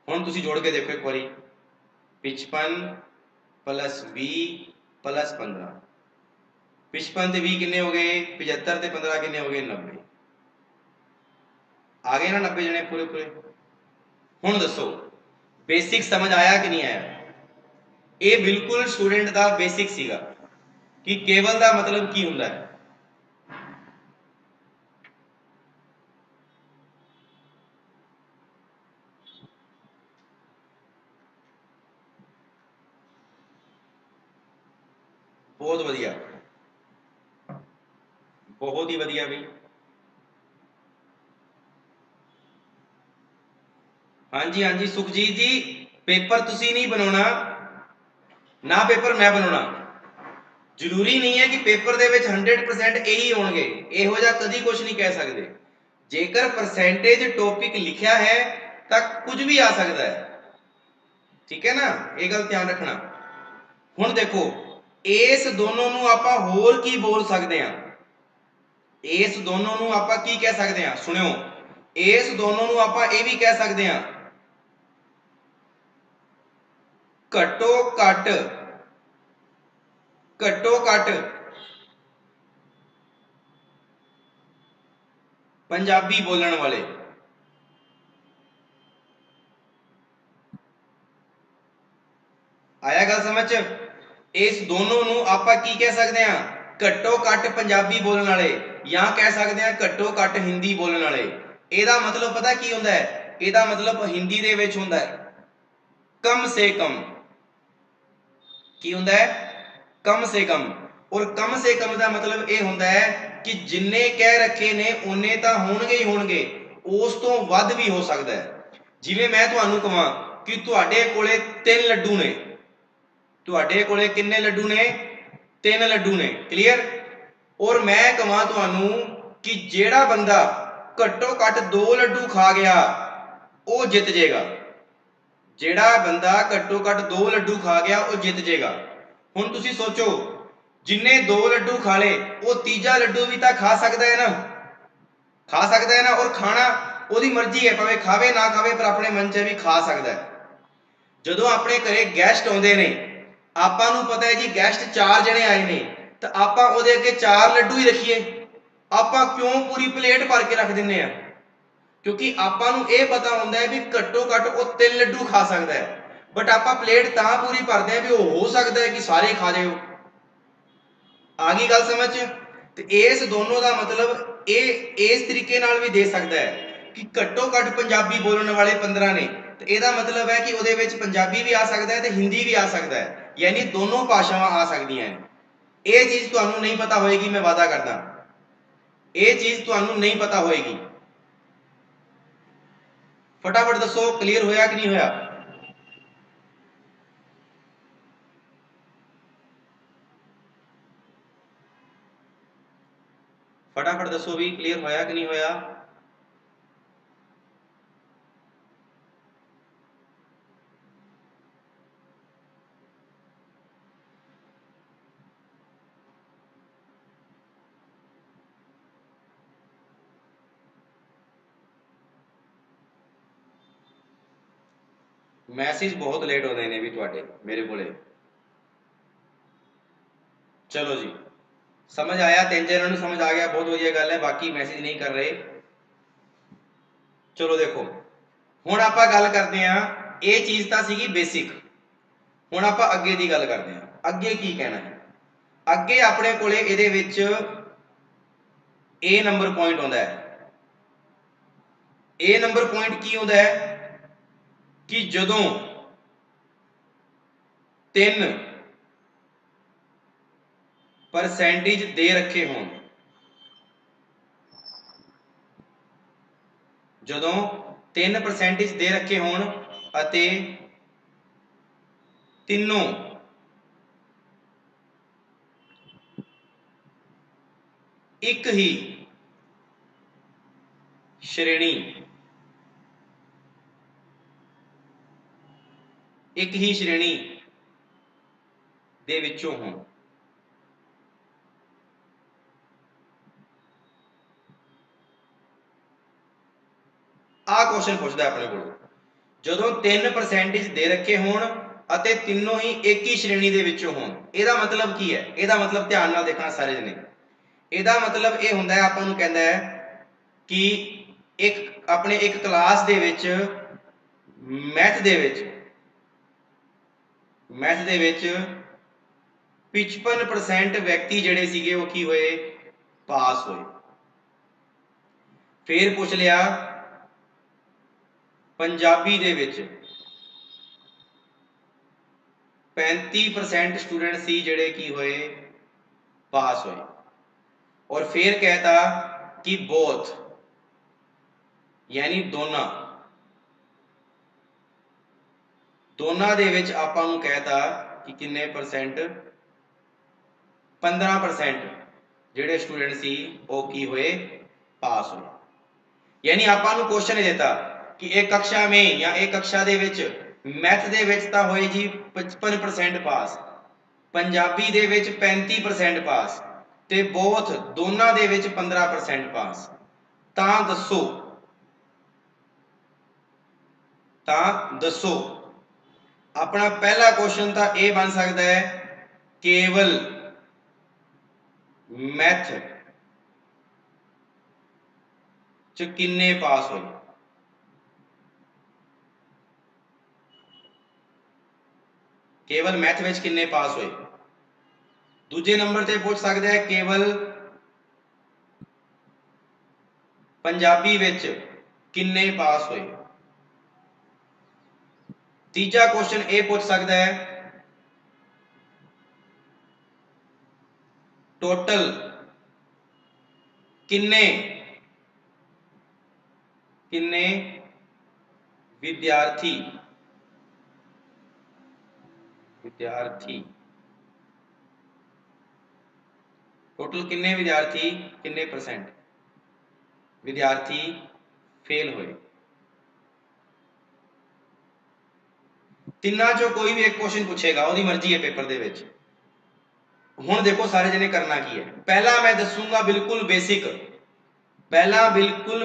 Speaker 1: ਹੁਣ ਤੁਸੀਂ ਜੋੜ ਕੇ ਦੇਖੋ ਇੱਕ ਵਾਰੀ, 55 + 20 + 15, 55 ਤੇ 20 ਕਿੰਨੇ ਹੋ ਗਏ? 75 ਤੇ 15 ਕਿੰਨੇ ਹੋ ਗਏ? 90। ਆ ਗਏ ਨਾ 90 ਜਣੇ ਪੂਰੇ ਪੂਰੇ। ਹੁਣ ਦੱਸੋ ਬੇਸਿਕ ਸਮਝ ਆਇਆ ਕਿ ਨਹੀਂ ਆਇਆ? ਇਹ ਬਿਲਕੁਲ ਸਟੂਡੈਂਟ ਦਾ ਬੇਸਿਕ ਸੀਗਾ ਕਿ ਕੇਵਲ ਦਾ ਮਤਲਬ ਕੀ ਹੁੰਦਾ ਹੈ। ਬਹੁਤ ਵਧੀਆ, ਬਹੁਤ ਹੀ ਵਧੀਆ ਵੀ। ਹਾਂਜੀ ਹਾਂਜੀ ਸੁਖਜੀਤ ਜੀ, ਪੇਪਰ ਤੁਸੀਂ ਨਹੀਂ ਬਣਾਉਣਾ ਨਾ, ਪੇਪਰ ਮੈਂ ਬਣਾਉਣਾ। ਜ਼ਰੂਰੀ ਨਹੀਂ ਹੈ ਕਿ ਪੇਪਰ ਦੇ ਵਿੱਚ 100% ਇਹੀ ਹੋਣਗੇ, ਇਹੋ ਜਿਹਾ ਕਦੀ ਕੁਝ ਨਹੀਂ ਕਹਿ ਸਕਦੇ। ਜੇਕਰ ਪਰਸੈਂਟੇਜ ਟੌਪਿਕ ਲਿਖਿਆ ਹੈ ਤਾਂ ਕੁਝ ਵੀ ਆ ਸਕਦਾ ਹੈ। ਠੀਕ ਹੈ ਨਾ, ਇਹ ਗੱਲ ਧਿਆਨ ਰੱਖਣਾ। ਹੁਣ ਦੇਖੋ ਇਸ ਦੋਨੋਂ ਨੂੰ ਆਪਾਂ ਹੋਰ ਕੀ ਬੋਲ ਸਕਦੇ ਹਾਂ? ਇਸ ਦੋਨੋਂ ਨੂੰ ਆਪਾਂ ਕੀ ਕਹਿ ਸਕਦੇ ਹਾਂ? ਸੁਣਿਓ, ਇਸ ਦੋਨੋਂ ਨੂੰ ਆਪਾਂ ਇਹ ਵੀ ਕਹਿ ਸਕਦੇ ਹਾਂ ਘੱਟੋ ਘੱਟ, ਘੱਟੋ ਘੱਟ ਪੰਜਾਬੀ ਬੋਲਣ ਵਾਲੇ। ਆਇਆ ਗੱਲ ਸਮਝ ਚ? ਇਸ ਦੋਨੋਂ ਨੂੰ ਆਪਾਂ ਕੀ ਕਹਿ ਸਕਦੇ ਹਾਂ? ਘੱਟੋ ਘੱਟ ਪੰਜਾਬੀ ਬੋਲਣ ਵਾਲੇ, ਜਾਂ ਕਹਿ ਸਕਦੇ ਹਾਂ ਘੱਟੋ ਘੱਟ ਹਿੰਦੀ ਬੋਲਣ ਵਾਲੇ। ਇਹਦਾ ਮਤਲਬ ਪਤਾ ਕੀ ਹੁੰਦਾ ਹੈ? ਇਹਦਾ ਮਤਲਬ ਹਿੰਦੀ ਦੇ ਵਿੱਚ ਹੁੰਦਾ ਹੈ ਕਮ ਸੇ ਕਮ। ਕੀ ਹੁੰਦਾ ਹੈ? ਕਮ ਸੇ ਕਮ। ਔਰ ਕਮ ਸੇ ਕਮ ਦਾ ਮਤਲਬ ਇਹ ਹੁੰਦਾ ਹੈ ਕਿ ਜਿੰਨੇ ਕਹਿ ਰੱਖੇ ਨੇ ਉਹਨੇ ਤਾਂ ਹੋਣਗੇ ਹੀ ਹੋਣਗੇ, ਉਸ ਤੋਂ ਵੱਧ ਵੀ ਹੋ ਸਕਦਾ ਹੈ। ਜਿਵੇਂ ਮੈਂ ਤੁਹਾਨੂੰ ਕਹਾਂ ਕਿ ਤੁਹਾਡੇ ਕੋਲੇ 3 ਲੱਡੂ ਨੇ, ਤੁਹਾਡੇ ਕੋਲੇ ਕਿੰਨੇ ਲੱਡੂ ਨੇ? 3 ਲੱਡੂ ਨੇ। ਕਲੀਅਰ? ਔਰ ਮੈਂ ਕਹਾਂ ਤੁਹਾਨੂੰ ਕਿ ਜਿਹੜਾ ਬੰਦਾ ਘੱਟੋ ਘੱਟ 2 ਲੱਡੂ ਖਾ ਗਿਆ ਉਹ ਜਿੱਤ ਜਾਏਗਾ। ਜਿਹੜਾ ਬੰਦਾ ਘੱਟੋ ਘੱਟ 2 ਲੱਡੂ ਖਾ ਗਿਆ ਉਹ ਜਿੱਤ ਜਾਏਗਾ। ਹੁਣ ਤੁਸੀਂ ਸੋਚੋ, ਜਿੰਨੇ 2 ਲੱਡੂ ਖਾ ਲਏ ਉਹ ਤੀਜਾ ਲੱਡੂ ਵੀ ਤਾਂ ਖਾ ਸਕਦਾ ਹੈ ਨਾ, ਖਾ ਸਕਦਾ ਹੈ ਨਾ। ਔਰ ਖਾਣਾ ਉਹਦੀ ਮਰਜ਼ੀ ਹੈ, ਭਾਵੇਂ ਖਾਵੇ ਨਾ ਖਾਵੇ, ਪਰ ਆਪਣੇ ਮਨ 'ਚ ਵੀ ਖਾ ਸਕਦਾ ਹੈ। ਜਦੋਂ ਆਪਣੇ ਘਰੇ ਗੈਸਟ ਆਉਂਦੇ ਨੇ, ਆਪਾਂ ਨੂੰ ਪਤਾ ਹੈ ਜੀ ਗੈਸਟ 4 ਜਣੇ ਆਏ ਨੇ, ਤਾਂ ਆਪਾਂ ਉਹਦੇ ਅੱਗੇ 4 ਲੱਡੂ ਹੀ ਰੱਖੀਏ? ਆਪਾਂ ਕਿਉਂ ਪੂਰੀ ਪਲੇਟ ਭਰ ਕੇ ਰੱਖ ਦਿੰਦੇ ਆ? ਕਿਉਂਕਿ ਆਪਾਂ ਨੂੰ ਇਹ ਪਤਾ ਹੁੰਦਾ ਹੈ ਵੀ ਘੱਟੋ ਘੱਟ ਉਹ 3 ਲੱਡੂ ਖਾ ਸਕਦਾ ਹੈ, ਬਟ ਆਪਾਂ ਪਲੇਟ ਤਾਂ ਪੂਰੀ ਭਰਦੇ ਆ ਵੀ ਉਹ ਹੋ ਸਕਦਾ ਹੈ ਕਿ ਸਾਰੇ ਖਾ ਜਾਓ। ਆ ਗਈ ਗੱਲ ਸਮਝ? ਤੇ ਇਸ ਦੋਨੋਂ ਦਾ ਮਤਲਬ ਇਹ ਇਸ ਤਰੀਕੇ ਨਾਲ ਵੀ ਦੇ ਸਕਦਾ ਹੈ ਕਿ ਘੱਟੋ ਘੱਟ ਪੰਜਾਬੀ ਬੋਲਣ ਵਾਲੇ 15 ਨੇ, ਤੇ ਇਹਦਾ ਮਤਲਬ ਹੈ ਕਿ ਉਹਦੇ ਵਿੱਚ ਪੰਜਾਬੀ ਵੀ ਆ ਸਕਦਾ ਹੈ ਤੇ ਹਿੰਦੀ ਵੀ ਆ ਸਕਦਾ ਹੈ, ਯਾਨੀ ਦੋਨੋਂ ਭਾਸ਼ਾਵਾਂ ਆ ਸਕਦੀਆਂ ਹਨ। ਇਹ ਚੀਜ਼ ਤੁਹਾਨੂੰ ਨਹੀਂ ਪਤਾ ਹੋਏਗੀ, ਮੈਂ ਵਾਅਦਾ ਕਰਦਾ, ਇਹ ਚੀਜ਼ ਤੁਹਾਨੂੰ ਨਹੀਂ ਪਤਾ ਹੋਏਗੀ। ਫਟਾਫਟ ਦੱਸੋ ਕਲੀਅਰ ਹੋਇਆ ਕਿ ਨਹੀਂ ਹੋਇਆ? फटाफट दसो भी क्लियर होया कि नहीं होया। मैसेज बहुत लेट होते हैं भी तुहाडे मेरे कोले। चलो जी समझ आया, तीन जणों समझ आ गया, बहुत वधिया गल है, बाकी मैसेज नहीं कर रहे। चलो देखो हुण आपां गल करते हैं, ये चीज़ तो सीगी बेसिक। हुण आपां अगे की गल करते हैं, अगे की कहना है। अगे अपने कोले इहदे विच ए नंबर पॉइंट आउंदा है। ए नंबर पॉइंट की आउंदा है कि जदों 3% दे रखे होण, जदों 3% दे रखे होण अते तीनों एक ही श्रेणी दे विचों होण। आ क्वेश्चन पूछदा अपने को, जदों 3% दे रखे होण अते तीनों ही एक ही श्रेणी दे विचों होण। इहदा मतलब की है? इहदा मतलब ध्यान नाल देखना सारे जने। इहदा मतलब ये हुंदा है, आपां नूं कहंदा है कि एक अपने एक क्लास दे विच मैथ दे विच 55% व्यक्ति जिहड़े सीगे वो की होए, पास होए। फिर पुछ लिया पंजाबी दे विच 35% स्टूडेंट सी जिहड़े की होए, पास होए। और फिर कहता कि बोथ यानी दोना दे विच आपां नूं कहता कि किन्ने परसेंट, 15% जिहड़े स्टूडेंट सी वो की होए, पास होए। यानी आपां नूं क्वेश्चन ये देता कि एक कक्षा में या एक कक्षा दे विच मैथ दे विच तां होए जी 55% पास, पंजाबी दे विच 35% पास ते बोथ दोना दे विच 15% पास। तां दसो अपना पहला क्वेश्चन तो यह बन सकता है केवल मैथ च किन्ने पास होए। केवल मैथ विच किन्ने पास होए। दूजे नंबर ते पूछ सकता है केवल पंजाबी विच किन्ने पास होए। तीजा क्वेश्चन ये पूछ सकता है टोटल किन्ने विद्यार्थी टोटल किन्ने विद्यार्थी किन्ने परसेंट विद्यार्थी फेल होए। तिना चो कोई भी एक क्वेश्चन पूछेगा, उसकी मर्जी है पेपर दे विच। हुण देखो सारे जने करना की है, पहला मैं दसूंगा बिल्कुल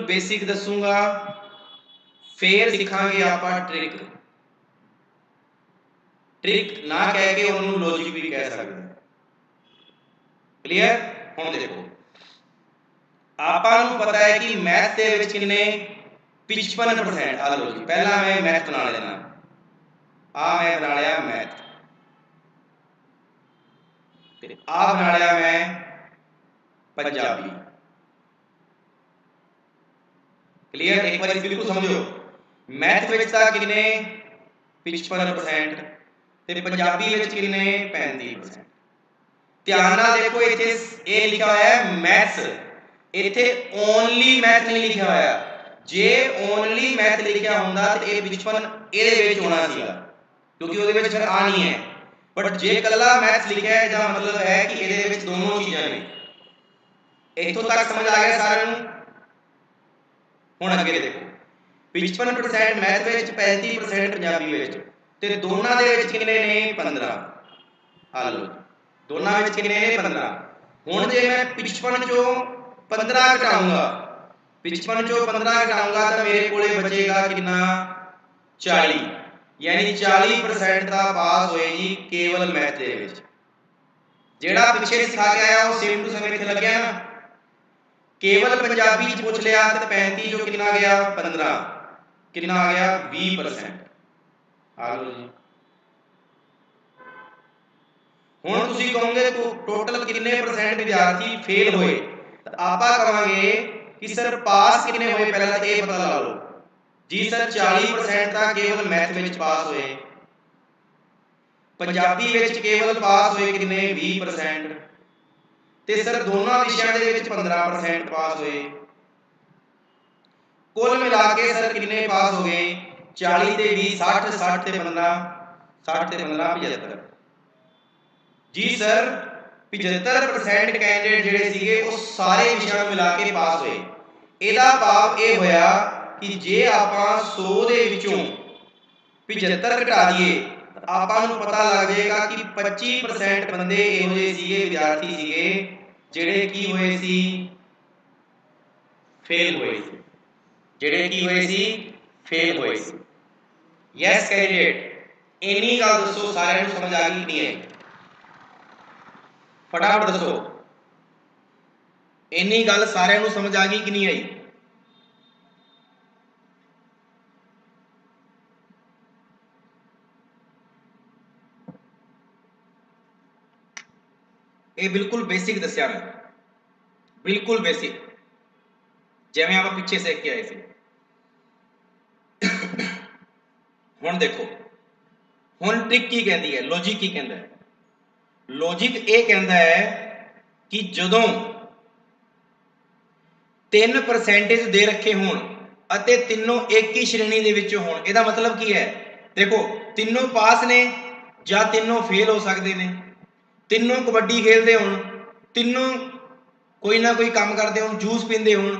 Speaker 1: बेसिक दसूंगा, फिर सीखांगे आपां ट्रिक ना कह के उन्होंने लॉजिक भी कह सकते हैं। क्लियर? हुण देखो आपां नूं पता है कि मैथ दे विच किन्ने 55%। आ लो जी पहला मैं मैथ बना लेना, मैं बना लिया मैथ, बना लिया मैं पंजाबी। क्लियर? एक बार बिल्कुल समझो, मैथ विच तां किन्ने 55% ते पंजाबी विच किन्ने 35%। ध्यान नाल देखो इत्थे ये लिखा होया है मैथ्स, इत्थे ओनली मैथ नहीं लिखा होया। जे ओनली मैथ लिखा हुंदा ते ये 55 इहदे विच होना सीगा, क्योंकि उहदे विच फिर आ नहीं है। बट जे कल्ला मैथ्स लिखा है इसदा मतलब है कि इहदे विच दोनों चीज़ां ने। इत्थों तक समझ आ गया सारे नूं? हुण अगे देखो 55% मैथ विच 35% पंजाबी विच ते दोनां दे विच किन्ने ने 15। आ लो दोनां विच किन्ने ने 15। हुण जे मैं 55 चों 15 घटाऊंगा 55 चों 15 घटाऊंगा तो मेरे कोले बचेगा कितना 40 यानी 40% दा पास होए जी केवल मैथ दे विच। जेड़ा पिछे सिखा के आया वो सेम टू सेम इत्थे लग गया ना। केवल पंजाबी च पूछ लिया तो 35 चों कितना गया 15 कितना आ गया 20%। आ लो जी हुण तुसीं कहोगे टोटल कितने परसेंट विद्यार्थी फेल होए तो आपां कहांगे कि सर पास कितने होए पहला तो ये पता ला लो जी सर 40% तां केवल मैथ विच पास होए पंजाबी विच केवल पास होए कितने 20% ते सर दोनों विषयां दे विच 15% पास होए कुल मिला के सर कितने पास हो गए 40 ते 20 60 60 ते 15 60 ते 15 75 जी सर 75% कैंडिडेट ਜਿਹੜੇ ਸੀਗੇ ਉਹ ਸਾਰੇ ਵਿਸ਼ਿਆਂ ਨੂੰ ਮਿਲਾ ਕੇ ਪਾਸ ਹੋਏ। ਇਹਦਾ ਭਾਵ ਇਹ ਹੋਇਆ ਕਿ ਜੇ ਆਪਾਂ 100 ਦੇ ਵਿੱਚੋਂ 75 ਘਟਾ ਦਈਏ ਤਾਂ ਆਪਾਂ ਨੂੰ ਪਤਾ ਲੱਗ ਜਾਏਗਾ ਕਿ 25% ਬੰਦੇ ਇਹੋ ਜਿਹੇ ਸੀਗੇ ਵਿਦਿਆਰਥੀ ਸੀਗੇ ਜਿਹੜੇ ਕੀ ਹੋਏ ਸੀ ਫੇਲ ਹੋਏ ਸੀ ਜਿਹੜੇ ਕੀ ਹੋਏ ਸੀ ਫੇਲ ਹੋਏ ਸੀ। ਯੈਸ ਕੈਂਡੀਡੇਟ ਇੰਨੀ ਗੱਲ ਦੱਸੋ ਸਾਰਿਆਂ ਨੂੰ ਸਮਝ ਆ ਗਈ ਕਿ ਨਹੀਂ ਆਈ फटाफट दसो इन्नी गल सारिਆਂ ਨੂੰ समझ आ गई कि नहीं आई ये बिल्कुल बेसिक दसिया मैं बिल्कुल बेसिक जिवें आप पिछे सीख के आए थे। हुण देखो हुण ट्रिक की कहती है लॉजिक की कहता है लॉजिक ये कहता है कि जदों 3% दे रखे होण अते तीनों एक ही श्रेणी दे विच होण इहदा मतलब की है देखो तीनों पास ने जां तीनों फेल हो सकते ने तीनों कबड्डी खेलते होण तीनों कोई ना कोई काम करते होण जूस पींदे होण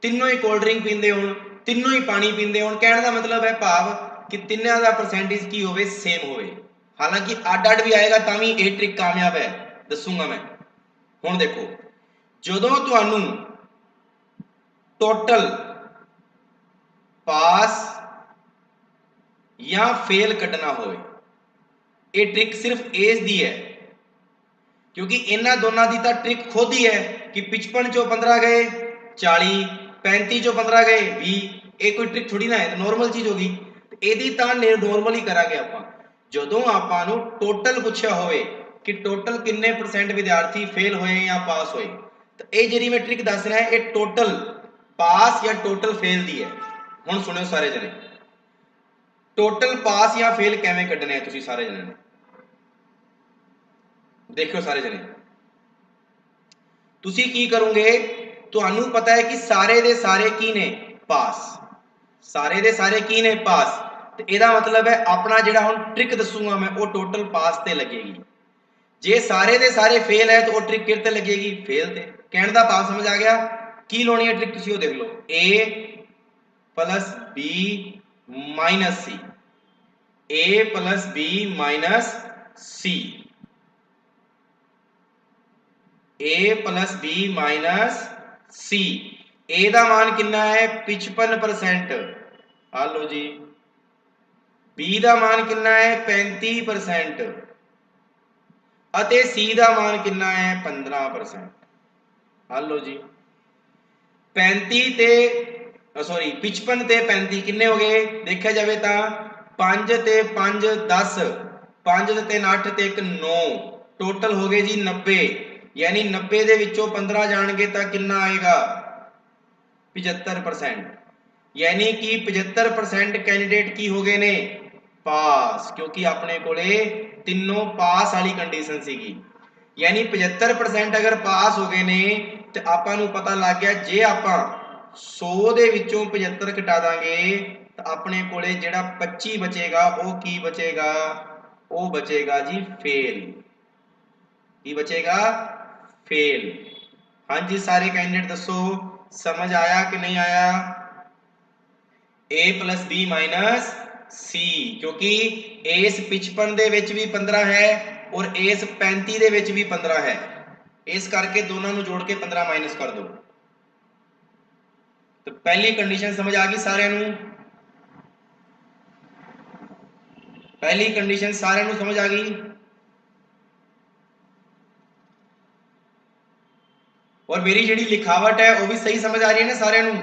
Speaker 1: तीनों ही कोल्ड ड्रिंक पींदे होण तीनों ही पानी पींदे होण कहण दा मतलब है भाव कि तिन्नां दा परसेंटेज की होवे सेम होवे हालांकि अड अड भी आएगा तां भी ये ट्रिक कामयाब है दसूंगा मैं। हुण देखो जदों तुहानूं टोटल पास या फेल कढ़ना होवे ये ट्रिक सिर्फ एज दी है क्योंकि इन्हां दोनों की तो ट्रिक खुद ही है कि 55 चों 15 गए 40 35 चों 15 गए 20 ये कोई ट्रिक थोड़ी ना है नॉर्मल चीज होगी ਇਹਦੀ ਤਾਂ नॉर्मल ही करांगे ਆਪਾਂ ਜਦੋਂ ਆਪਾਂ ਨੂੰ टोटल ਪੁੱਛਿਆ ਹੋਵੇ कि टोटल किन्ने परसेंट विद्यार्थी फेल होए या पास होए तो ये ਜਿਹੜੀ मैं ट्रिक दस रहा है ये टोटल पास या टोटल फेल दी है। हुण सुनियो सारे जने टोटल पास या फेल किवें कढने हैं तुसीं सारे जने देखियो सारे जने तुसीं की करोगे तुहानूं पता है कि सारे दे सारे की ने पास सारे दे सारे की ने पास तो ਇਹਦਾ मतलब है अपना ਜਿਹੜਾ ਹੁਣ ट्रिक दसूंगा मैं वो टोटल पास ते लगेगी जे सारे दे सारे फेल है तो वो ट्रिक किहते लगेगी फेल ते कहण दा भाव समझ आ गया की लाउणी है ट्रिक तुसीं वो देख लो a plus b minus c a plus b minus c a plus b minus c a दा मान कितना है 55% आ लो जी B ਦਾ मान कितना है 35% ਅਤੇ C ਦਾ मान कितना है 15%। ਹਲ ਲੋ ਜੀ 35 ਤੇ ਸੌਰੀ 55 ਤੇ 35 ਕਿੰਨੇ ਹੋ ਗਏ ਦੇਖਿਆ ਜਾਵੇ ਤਾਂ 5 ਤੇ 5 10 5 ਤੇ 3 8 ਤੇ 1 9 ਟੋਟਲ ਹੋ ਗਏ ਜੀ 90 यानी 90 ਦੇ ਵਿੱਚੋਂ 15 ਜਾਣਗੇ ਤਾਂ ਕਿੰਨਾ ਆਏਗਾ 75% यानी कि 75% कैंडिडेट की हो गए ने पास क्योंकि अपने कोले तीनों पास वाली कंडीशन सीगी यानी 75% अगर पास हो गए ने तो आपां नूं पता लग गया जे आपां 100 दे विचों 75 घटा दांगे तो अपने कोले जिहड़ा 25 बचेगा वो की बचेगा वो बचेगा जी फेल की बचेगा फेल। हाँ जी सारे कैंडिडेट दसो समझ आया कि नहीं आया। a प्लस बी माइनस सी, क्योंकि इस 55 ਦੇ ਵਿੱਚ ਵੀ 15 है और इस 35 ਦੇ ਵਿੱਚ ਵੀ 15 है, इस करके दोनों ਨੂੰ जोड़ के 15 माइनस कर दो। तो पहली कंडीशन समझ आ गई सारे ਨੂੰ, पहली कंडीशन सारे ਨੂੰ समझ आ गई। और मेरी जी लिखावट है वह भी सही समझ आ रही है ना सारे ਨੂੰ,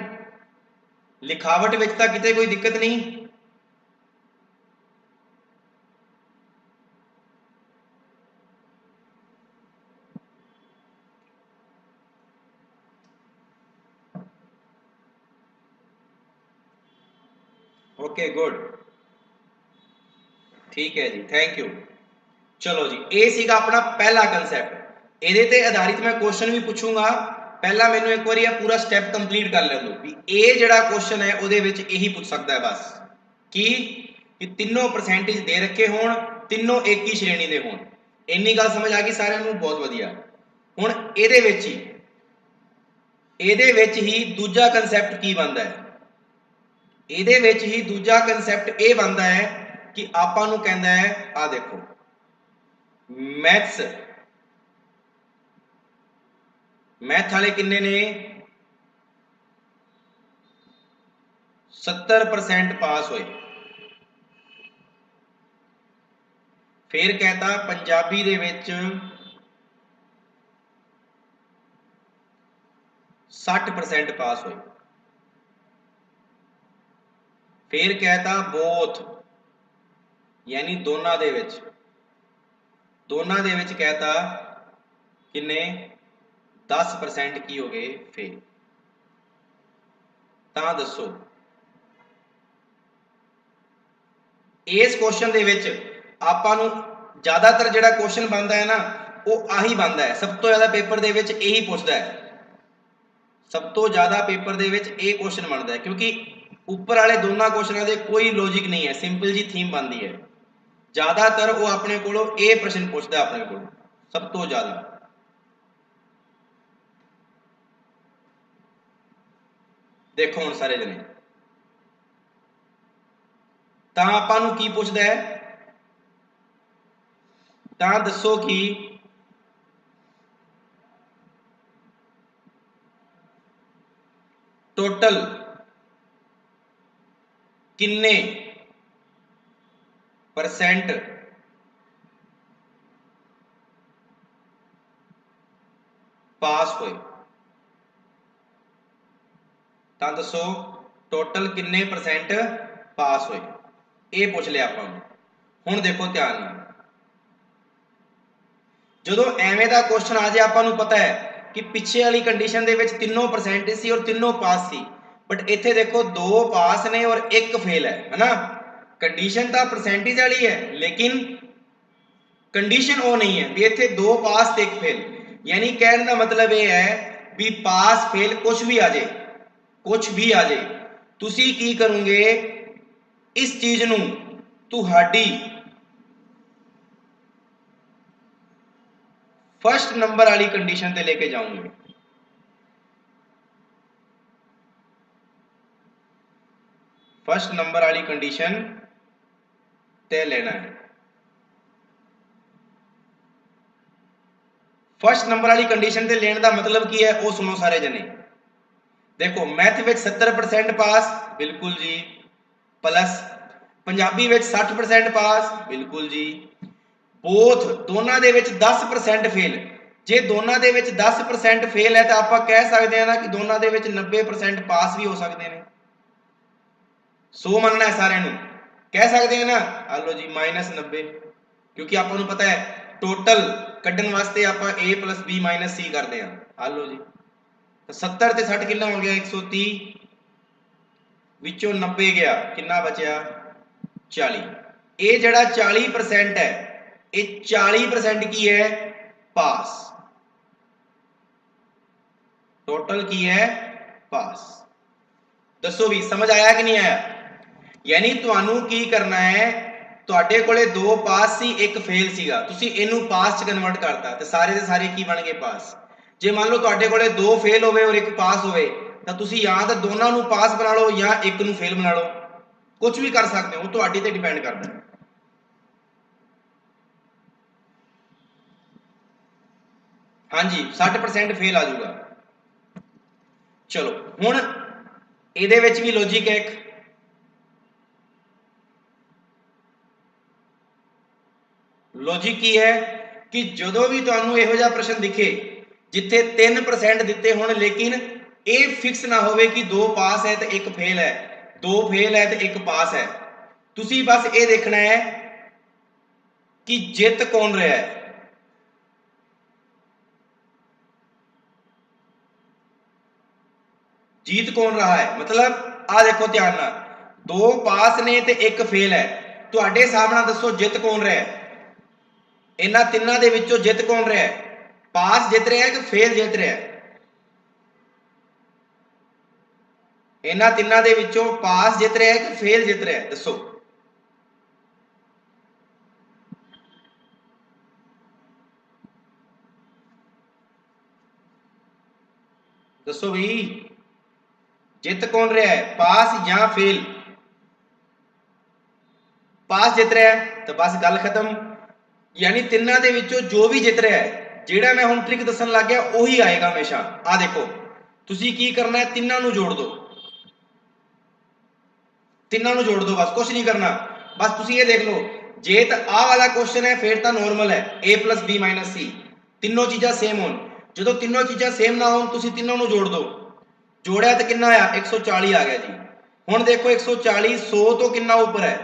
Speaker 1: लिखावट विच तां किते कोई दिक्कत नहीं। ओके गुड, ठीक है जी, थैंक यू। चलो जी ये सीगा अपना पहला कंसैप्ट, ਇਹਦੇ ਤੇ ਆਧਾਰਿਤ मैं क्वेश्चन भी पूछूंगा। पहला मैनू एक बार पूरा स्टैप कंप्लीट कर लें भी ये ਜਿਹੜਾ क्वेश्चन है ਉਹਦੇ ਵਿੱਚ ਇਹੀ ਪੁੱਛ ਸਕਦਾ है बस कि तीनों परसेंटेज दे रखे होण, तीनों एक ही श्रेणी ਦੇ ਹੋਣ। ਇੰਨੀ ਗੱਲ ਸਮਝ ਆ ਗਈ ਸਾਰਿਆਂ ਨੂੰ, बहुत ਵਧੀਆ। ਹੁਣ ਇਹਦੇ ਵਿੱਚ ਹੀ ਦੂਜਾ ਕਨਸੈਪਟ ਕੀ ਬਣਦਾ ਹੈ, ਇਹਦੇ ਵਿੱਚ ਹੀ ਦੂਜਾ ਕਨਸੈਪਟ ਇਹ ਬਣਦਾ ਹੈ ਕਿ ਆਪਾਂ ਨੂੰ ਕਹਿੰਦਾ ਹੈ ਆ ਦੇਖੋ मैथ वाले किन्ने ने 70% पास होए। फिर कहता पंजाबी दे विच 60% पास होए। फिर कहता बोथ यानी दोनों दे विच कहता किन्ने 10% की हो गए फेल। तां दसो इस क्वेश्चन दे विच आपां नूं ज़्यादातर जिहड़ा क्वेश्चन बनता है ना वो आही बनता है, सब तो ज़्यादा पेपर दे विच यही पूछता है, सब तो ज़्यादा पेपर दे विच ये क्वेश्चन बनता है, क्योंकि ऊपर वाले दोनों क्वेश्चनों के कोई लॉजिक नहीं है, सिंपल जी थीम बनती है। ज़्यादातर वो अपने को ये प्रश्न पूछता है अपने को सब तो ज़्यादा। देखो हुण सारे जने तां आपां नूं की पुछदा है, तां दसो कि टोटल किन्ने परसेंट पास होए। तां दसो टोटल किन्ने परसेंट पास होए, ये पूछ लिया आपां। हुण देखो ध्यान नाल, जदों एवें दा क्वेश्चन आ जाए आपां नूं पता है कि पिछे वाली कंडीशन दे विच तीनों परसेंटेज सी और तीनों पास सी, बट इत्थे देखो 2 पास ने और 1 फेल है ना। कंडीशन तो परसेंटेज वाली है लेकिन कंडीशन वो नहीं है भी इत्थे 2 पास ते 1 फेल, यानी कहने का मतलब ये है भी पास फेल कुछ भी आ जाए, कुछ भी आ जाए, तुसी की करोगे इस चीज नूं तुहाडी फर्स्ट नंबर वाली कंडीशन ते लेके जाऊंगे। फर्स्ट नंबर वाली कंडीशन ते लेना है। फर्स्ट नंबर वाली कंडीशन ते लेने का मतलब की है वो सुनो सारे जने। देखो मैथ विच 70% पास बिल्कुल जी, प्लस पंजाबी विच 60% पास बिल्कुल जी, बोथ दोनों दे विच 10% फेल। जे दोनों दे विच 10% फेल है तो आप कह सकते हैं ना कि दोनों दे विच 90% पास भी हो सकते हैं। सो मनना है सारे नूं, कह सकते हैं ना। आलो जी -90, क्योंकि आपको पता है टोटल कड्ढण वास्ते आप a प्लस बी माइनस सी करते हैं। आलो जी तो 70 ते 60 कितना हो गया 130, विचों 90 गया कितना बचया 40। ये जड़ा 40% है ये 40% की है पास, टोटल की है पास। दसो भी समझ आया कि नहीं आया। यानी तुहानू की करना है, तुहाडे कोले 2 पास सी 1 फेल सीगा, तुसी इनू पास च कन्वर्ट करता ते सारे दे सारे की बन गए पास। ਜੇ ਮੰਨ ਲਓ ਤੁਹਾਡੇ ਕੋਲੇ 2 ਫੇਲ ਹੋਵੇ ਔਰ 1 ਪਾਸ ਹੋਵੇ ਤਾਂ ਤੁਸੀਂ ਜਾਂ ਤਾਂ ਦੋਨਾਂ ਨੂੰ ਪਾਸ ਬਣਾ ਲਓ ਜਾਂ ਇੱਕ ਨੂੰ ਫੇਲ ਬਣਾ ਲਓ, ਕੁਝ ਵੀ ਕਰ ਸਕਦੇ ਹੋ, ਤੁਹਾਡੇ ਤੇ ਡਿਪੈਂਡ ਕਰਦਾ ਹੈ। ਹਾਂਜੀ 60% ਫੇਲ ਆ ਜਾਊਗਾ। ਚਲੋ ਹੁਣ ਇਹਦੇ ਵਿੱਚ ਵੀ ਲੌਜੀਕ ਹੈ ਇੱਕ, ਲੌਜਿਕ ਕੀ ਹੈ ਕਿ ਜਦੋਂ ਵੀ ਤੁਹਾਨੂੰ ਇਹੋ ਜਿਹਾ ਪ੍ਰਸ਼ਨ ਦਿਖੇ ਜਿੱਥੇ 3% ਦਿੱਤੇ ਹੋਣ ਲੇਕਿਨ ਇਹ ਫਿਕਸ ਨਾ ਹੋਵੇ ਕਿ 2 ਪਾਸ ਹੈ ਤੇ 1 ਫੇਲ ਹੈ, 2 ਫੇਲ ਹੈ ਤੇ 1 ਪਾਸ ਹੈ, ਤੁਸੀਂ ਬਸ ਇਹ ਦੇਖਣਾ ਹੈ ਕਿ ਜਿੱਤ ਕੌਣ ਰਿਹਾ ਹੈ। जीत कौन रहा है, मतलब आ देखो ध्यान नाल 2 पास ने ते 1 फेल है, तुहाडे हिसाब नाल दसो जित कौन रहा है, इन्हां तिन्नां दे विचों जित कौन रहा है, पास जित रहा है कि फेल जित रहा है, इन्हां तिन्नां दे विचों पास जित रहा है कि फेल जित रहा है, दसो। दसो भाई जित कौन रहा है, पास या फेल, पास जित रहा है तो बस गल खत्म, यानी तिन्नां दे विचों जो भी जित रहा है, ਜਿਹੜਾ मैं हुण ट्रिक दसन लग गया ਉਹੀ आएगा हमेशा। आ देखो तुसी की करना है, तिन्नां नूं जोड़ दो, तिन्नां नूं जोड़ दो, बस कुछ नहीं करना, बस तुसी ये देख लो जे तो आ वाला क्वेश्चन है फिर तो नॉर्मल है a + b - c, तीनों चीज़ां सेम होण, जो तीनों चीज़ां सेम ना होण तुसी तीनों नूं जोड़ दो, जोड़िया तो कितना आया 140 आ गया जी। हुण देखो 140 100 तो कितना ऊपर है,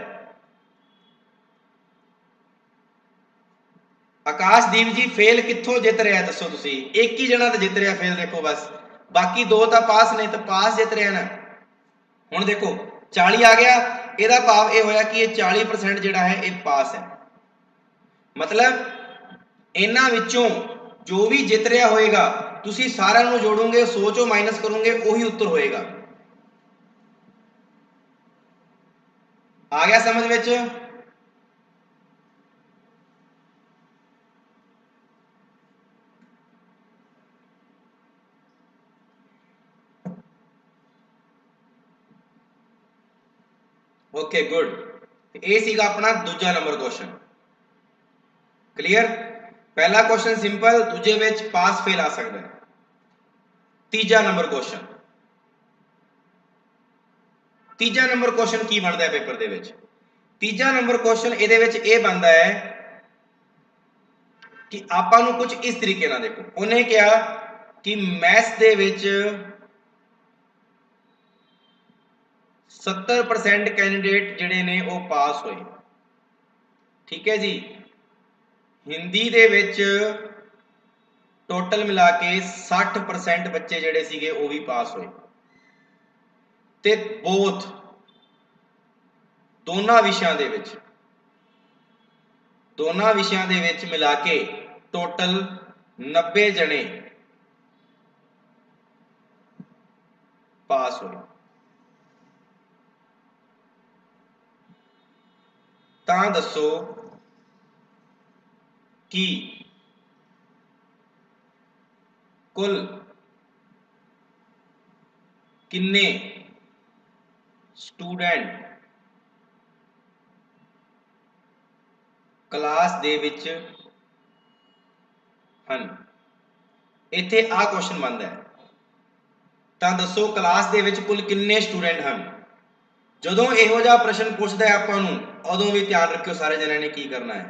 Speaker 1: आकाशदीप जी फेल कित्थों जित रहा है दसो तुसी, एक ही जना तो जित रहा फेल, देखो बस बाकी 2 तो पास ने, तो पास जित रहा ना। हुण देखो 40 आ गया, ਇਹਦਾ ਭਾਵ ਇਹ ਹੋਇਆ ਕਿ ਇਹ 40% ਜਿਹੜਾ ਹੈ ਇਹ ਪਾਸ ਹੈ, ਮਤਲਬ ਇਹਨਾਂ ਵਿੱਚੋਂ ਜੋ ਵੀ ਜਿੱਤ ਰਿਹਾ ਹੋਏਗਾ ਤੁਸੀਂ ਸਾਰਿਆਂ ਨੂੰ ਜੋੜੋਗੇ 100 ਚੋਂ ਮਾਈਨਸ ਕਰੋਗੇ ਉਹੀ ਉੱਤਰ ਹੋਏਗਾ। ਆ ਗਿਆ ਸਮਝ ਵਿੱਚ? ओके गुड, ये सीगा अपना दूजा नंबर क्वेश्चन। क्लियर? पहला क्वेश्चन सिंपल, दूजे विच पास फेल आ सकता है। तीजा नंबर क्वेश्चन, तीजा नंबर क्वेश्चन की बनता है पेपर दे विच? तीजा नंबर क्वेश्चन इहदे विच ये बनता है कि आपां नूं कुछ इस तरीके नाल देखो, उन्हें कहा कि मैथ्स दे विच 70% कैंडिडेट जिहड़े ने वो पास होए, ठीक है जी। हिंदी दे विच टोटल मिला के 60% बच्चे जिहड़े सीगे वो भी पास होए, ते बोथ दोनों विषयां दे विच, दोनों विषयां दे विच मिला के टोटल 90 जने पास होए। तां दसो कि कुल किन्ने स्टूडेंट क्लास दे विच हन। इत्थे आ क्वेश्चन बनता है, तां दसो क्लास दे विच कुल किन्ने स्टूडेंट हन। जदों इहो जिहा प्रश्न पुछदा है आपां नूं उदों भी ध्यान रखियो सारे जणिਆਂ ने की करना है।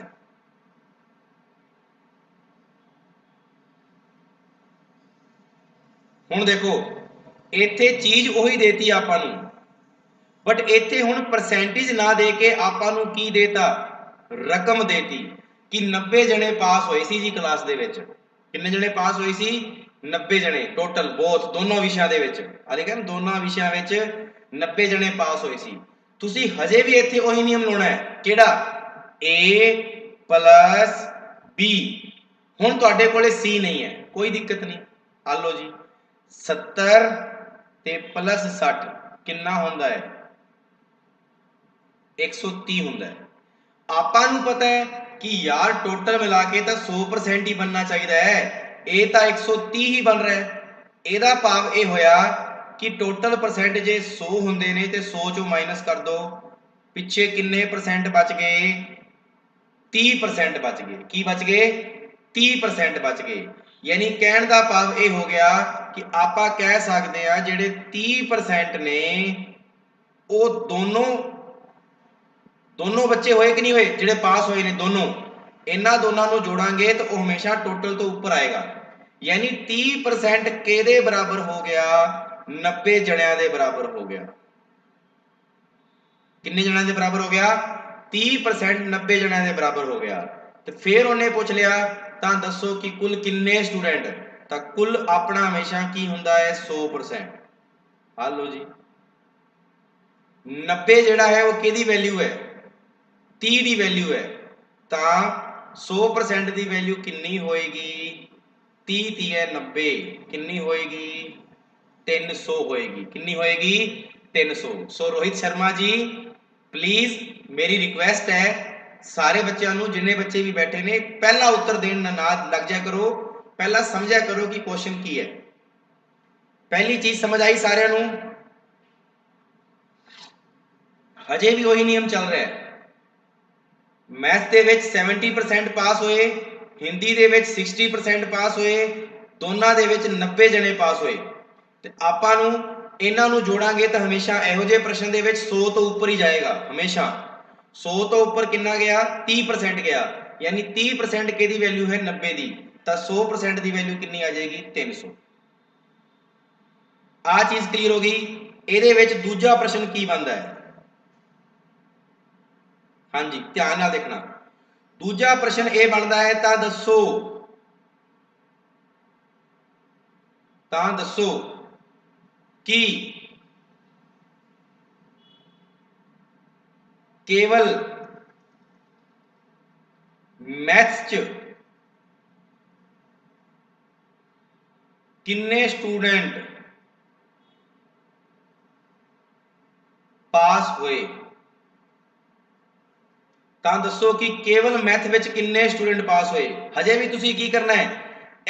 Speaker 1: हुण देखो इत्थे चीज उही देती आपां नूं, बट इत्थे हुण परसेंटेज ना दे के आपां नूं की देता, रकम देती कि 90 जने पास होए सी जी क्लास दे विच। किन्ने जने पास होए सी? 90 जने टोटल, बोथ दोनों विषयां दे विच। आ देखिए दोनों विषयां विच 90 जने पास होए सी। तुसी हजे भी इत्थे ओही नियम लाउणा है, किहड़ा? A + B। हुण तुहाडे कोले C नहीं है, कोई दिक्कत नहीं, आ लो जी 70 ते प्लस 60 कितना होंदा है? 130 होंदा है। आपां नूं पता है कि यार टोटल मिला के तो 100% ही बनना चाहिए है, ਇਹ ਤਾਂ 130 ਹੀ ਬਣ ਰਿਹਾ ਹੈ। ਇਹਦਾ ਭਾਵ ਇਹ ਹੋਇਆ ਕਿ ਟੋਟਲ ਪਰਸੈਂਟ ਜੇ 100 ਹੁੰਦੇ ਨੇ ਤੇ 100 ਚੋਂ ਮਾਈਨਸ ਕਰ ਦੋ, ਪਿੱਛੇ ਕਿੰਨੇ ਪਰਸੈਂਟ ਬਚ ਗਏ? 30% ਬਚ ਗਏ। ਕੀ ਬਚ ਗਏ? 30% ਬਚ ਗਏ। ਯਾਨੀ ਕਹਿਣ ਦਾ ਭਾਵ ਇਹ ਹੋ ਗਿਆ ਕਿ ਆਪਾਂ ਕਹਿ ਸਕਦੇ ਆ ਜਿਹੜੇ 30% ਨੇ ਉਹ ਦੋਨੋਂ ਬੱਚੇ ਹੋਏ ਕਿ ਨਹੀਂ ਹੋਏ, ਜਿਹੜੇ ਪਾਸ ਹੋਏ ਨੇ ਦੋਨੋਂ, ਇਹਨਾਂ ਦੋਨਾਂ ਨੂੰ ਜੋੜਾਂਗੇ ਤਾਂ ਉਹ ਹਮੇਸ਼ਾ ਟੋਟਲ ਤੋਂ ਉੱਪਰ ਆਏਗਾ। ਯਾਨੀ 30% ਕਿਹਦੇ ਬਰਾਬਰ ਹੋ ਗਿਆ? 90 ਜਣਿਆਂ ਦੇ ਬਰਾਬਰ ਹੋ ਗਿਆ। ਕਿੰਨੇ ਜਣਿਆਂ ਦੇ ਬਰਾਬਰ ਹੋ ਗਿਆ? 30% 90 ਜਣਿਆਂ ਦੇ ਬਰਾਬਰ ਹੋ ਗਿਆ। ਤੇ ਫਿਰ ਉਹਨੇ ਪੁੱਛ ਲਿਆ ਤਾਂ ਦੱਸੋ ਕਿ ਕੁੱਲ ਕਿੰਨੇ ਸਟੂਡੈਂਟ? ਤਾਂ ਕੁੱਲ ਆਪਣਾ ਹਮੇਸ਼ਾ ਕੀ ਹੁੰਦਾ ਹੈ? 100%। ਆ ਲਓ ਜੀ, 90 ਜਿਹੜਾ ਹੈ ਉਹ ਕਿਹਦੀ ਵੈਲਿਊ ਹੈ? 30 ਦੀ ਵੈਲਿਊ ਹੈ। ਤਾਂ 100% ਦੀ ਵੈਲਿਊ ਕਿੰਨੀ ਹੋਏਗੀ? 30 ਤੀ ਹੈ 90, ਕਿੰਨੀ ਹੋਏਗੀ? 300 ਹੋਏਗੀ। ਕਿੰਨੀ ਹੋਏਗੀ? 300। ਸੋ ਰੋਹਿਤ ਸ਼ਰਮਾ ਜੀ ਪਲੀਜ਼ ਮੇਰੀ ਰਿਕੁਐਸਟ ਹੈ ਸਾਰੇ ਬੱਚਿਆਂ ਨੂੰ, ਜਿੰਨੇ ਬੱਚੇ ਵੀ ਬੈਠੇ ਨੇ, ਪਹਿਲਾ ਉੱਤਰ ਦੇਣ ਨਾ ਲੱਗ ਜਾ ਕਰੋ, ਪਹਿਲਾਂ ਸਮਝਿਆ ਕਰੋ ਕਿ ਕੁਐਸਚਨ ਕੀ ਹੈ। ਪਹਿਲੀ ਚੀਜ਼ ਸਮਝ ਆਈ ਸਾਰਿਆਂ ਨੂੰ? ਹਜੇ ਵੀ ਉਹੀ ਨਿਯਮ ਚੱਲ ਰਿਹਾ ਹੈ। ਮੈਥ ਦੇ ਵਿੱਚ 70% ਪਾਸ ਹੋਏ, ਹਿੰਦੀ ਦੇ ਵਿੱਚ 60% ਪਾਸ ਹੋਏ, ਦੋਨਾਂ ਦੇ ਵਿੱਚ 90 ਜਣੇ ਪਾਸ ਹੋਏ। ਤੇ ਆਪਾਂ ਨੂੰ ਇਹਨਾਂ ਨੂੰ ਜੋੜਾਂਗੇ ਤਾਂ ਹਮੇਸ਼ਾ ਇਹੋ ਜਿਹੇ ਪ੍ਰਸ਼ਨ ਦੇ ਵਿੱਚ 100 ਤੋਂ ਉੱਪਰ ਹੀ ਜਾਏਗਾ। ਹਮੇਸ਼ਾ 100 ਤੋਂ ਉੱਪਰ ਕਿੰਨਾ ਗਿਆ? 30% ਗਿਆ। ਯਾਨੀ 30% ਕਿਹਦੀ ਵੈਲਿਊ ਹੈ? 90 ਦੀ। ਤਾਂ 100% ਦੀ ਵੈਲਿਊ ਕਿੰਨੀ ਆ ਜਾਏਗੀ? 300। ਆ ਚੀਜ਼ ਕਲੀਅਰ ਹੋ ਗਈ। ਇਹਦੇ ਵਿੱਚ ਦੂਜਾ ਪ੍ਰਸ਼ਨ ਕੀ ਬਣਦਾ ਹੈ? ਹਾਂਜੀ, ਧਿਆਨ ਨਾਲ ਦੇਖਣਾ। ਦੂਜਾ ਪ੍ਰਸ਼ਨ ਇਹ ਬਣਦਾ ਹੈ ਤਾਂ ਦੱਸੋ ਕਿ ਕੇਵਲ ਮੈਥਸ ਚ ਕਿੰਨੇ ਸਟੂਡੈਂਟ ਪਾਸ ਹੋਏ? ਤਾਂ ਦੱਸੋ ਕਿ ਕੇਵਲ ਮੈਥ ਵਿੱਚ ਕਿੰਨੇ ਸਟੂਡੈਂਟ ਪਾਸ ਹੋਏ? ਹਜੇ ਵੀ ਤੁਸੀਂ ਕੀ ਕਰਨਾ ਹੈ?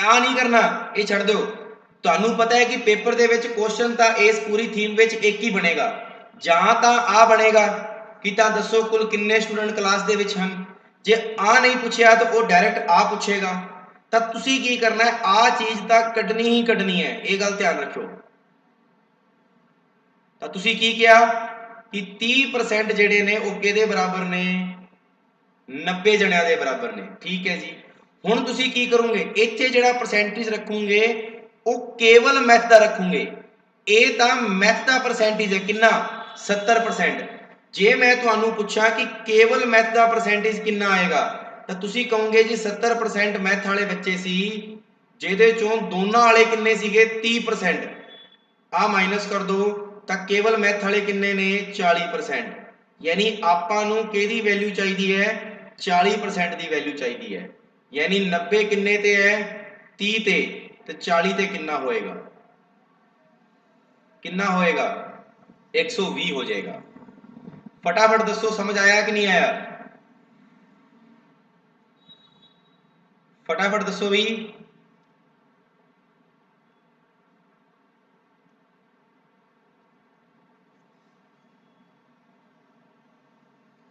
Speaker 1: ਆ ਨਹੀਂ ਕਰਨਾ, ਇਹ ਛੱਡ ਦਿਓ। ਤੁਹਾਨੂੰ ਪਤਾ ਹੈ ਕਿ ਪੇਪਰ ਦੇ ਵਿੱਚ ਕੁਐਸਚਨ ਤਾਂ ਇਸ ਪੂਰੀ ਥੀਮ ਵਿੱਚ ਇੱਕ ਹੀ ਬਣੇਗਾ, ਜਾਂ ਤਾਂ ਆ ਬਣੇਗਾ ਕਿ ਤਾਂ ਦੱਸੋ ਕੁੱਲ ਕਿੰਨੇ ਸਟੂਡੈਂਟ ਕਲਾਸ ਦੇ ਵਿੱਚ ਹਨ। ਜੇ ਆ ਨਹੀਂ ਪੁੱਛਿਆ ਤਾਂ ਉਹ ਡਾਇਰੈਕਟ ਆ ਪੁੱਛੇਗਾ। ਤਾਂ ਤੁਸੀਂ ਕੀ ਕਰਨਾ ਹੈ? ਆ ਚੀਜ਼ ਤਾਂ ਕੱਢਣੀ ਹੀ ਕੱਢਣੀ ਹੈ, ਇਹ ਗੱਲ ਧਿਆਨ ਰੱਖਿਓ। ਤਾਂ ਤੁਸੀਂ ਕੀ ਕਿਹਾ ਕਿ 30% ਜਿਹੜੇ ਨੇ ਉਹ ਕਿਹਦੇ ਬਰਾਬਰ ਨੇ? 90 ਜਣਿਆਂ ਦੇ ਬਰਾਬਰ ਨੇ। ਠੀਕ ਹੈ ਜੀ। ਹੁਣ ਤੁਸੀਂ ਕੀ ਕਰੋਗੇ? ਇੱਥੇ ਜਿਹੜਾ ਪਰਸੈਂਟੇਜ ਰੱਖੋਗੇ ਉਹ ਕੇਵਲ ਮੈਥ ਦਾ ਰੱਖੋਗੇ। ਇਹ ਤਾਂ ਮੈਥ ਦਾ ਪਰਸੈਂਟੇਜ ਹੈ, ਕਿੰਨਾ? 70%। ਜੇ ਮੈਂ ਤੁਹਾਨੂੰ ਪੁੱਛਾਂ ਕਿ ਕੇਵਲ ਮੈਥ ਦਾ ਪਰਸੈਂਟੇਜ ਕਿੰਨਾ ਆਏਗਾ, ਤਾਂ ਤੁਸੀਂ ਕਹੋਗੇ ਜੀ 70% ਮੈਥ ਵਾਲੇ ਬੱਚੇ ਸੀ, ਜਿਹਦੇ ਚੋਂ ਦੋਨਾਂ ਵਾਲੇ ਕਿੰਨੇ ਸੀਗੇ? 30%। ਆ ਮਾਈਨਸ ਕਰ ਦੋ ਤਾਂ ਕੇਵਲ ਮੈਥ ਵਾਲੇ ਕਿੰਨੇ ਨੇ? 40%। ਯਾਨੀ ਆਪਾਂ ਨੂੰ ਕਿਹਦੀ ਵੈਲਿਊ ਚਾਹੀਦੀ ਹੈ? 40% ਦੀ ਵੈਲਿਊ ਚਾਹੀਦੀ ਹੈ। ਯਾਨੀ 90 ਕਿੰਨੇ ਤੇ ਹੈ? 30 ਤੇ 40 ਤੇ ਕਿੰਨਾ ਹੋਏਗਾ? ਕਿੰਨਾ ਹੋਏਗਾ? 120 ਹੋ ਜਾਏਗਾ। फटाफट दसो समझ आया कि नहीं आया? फटाफट दसो भी।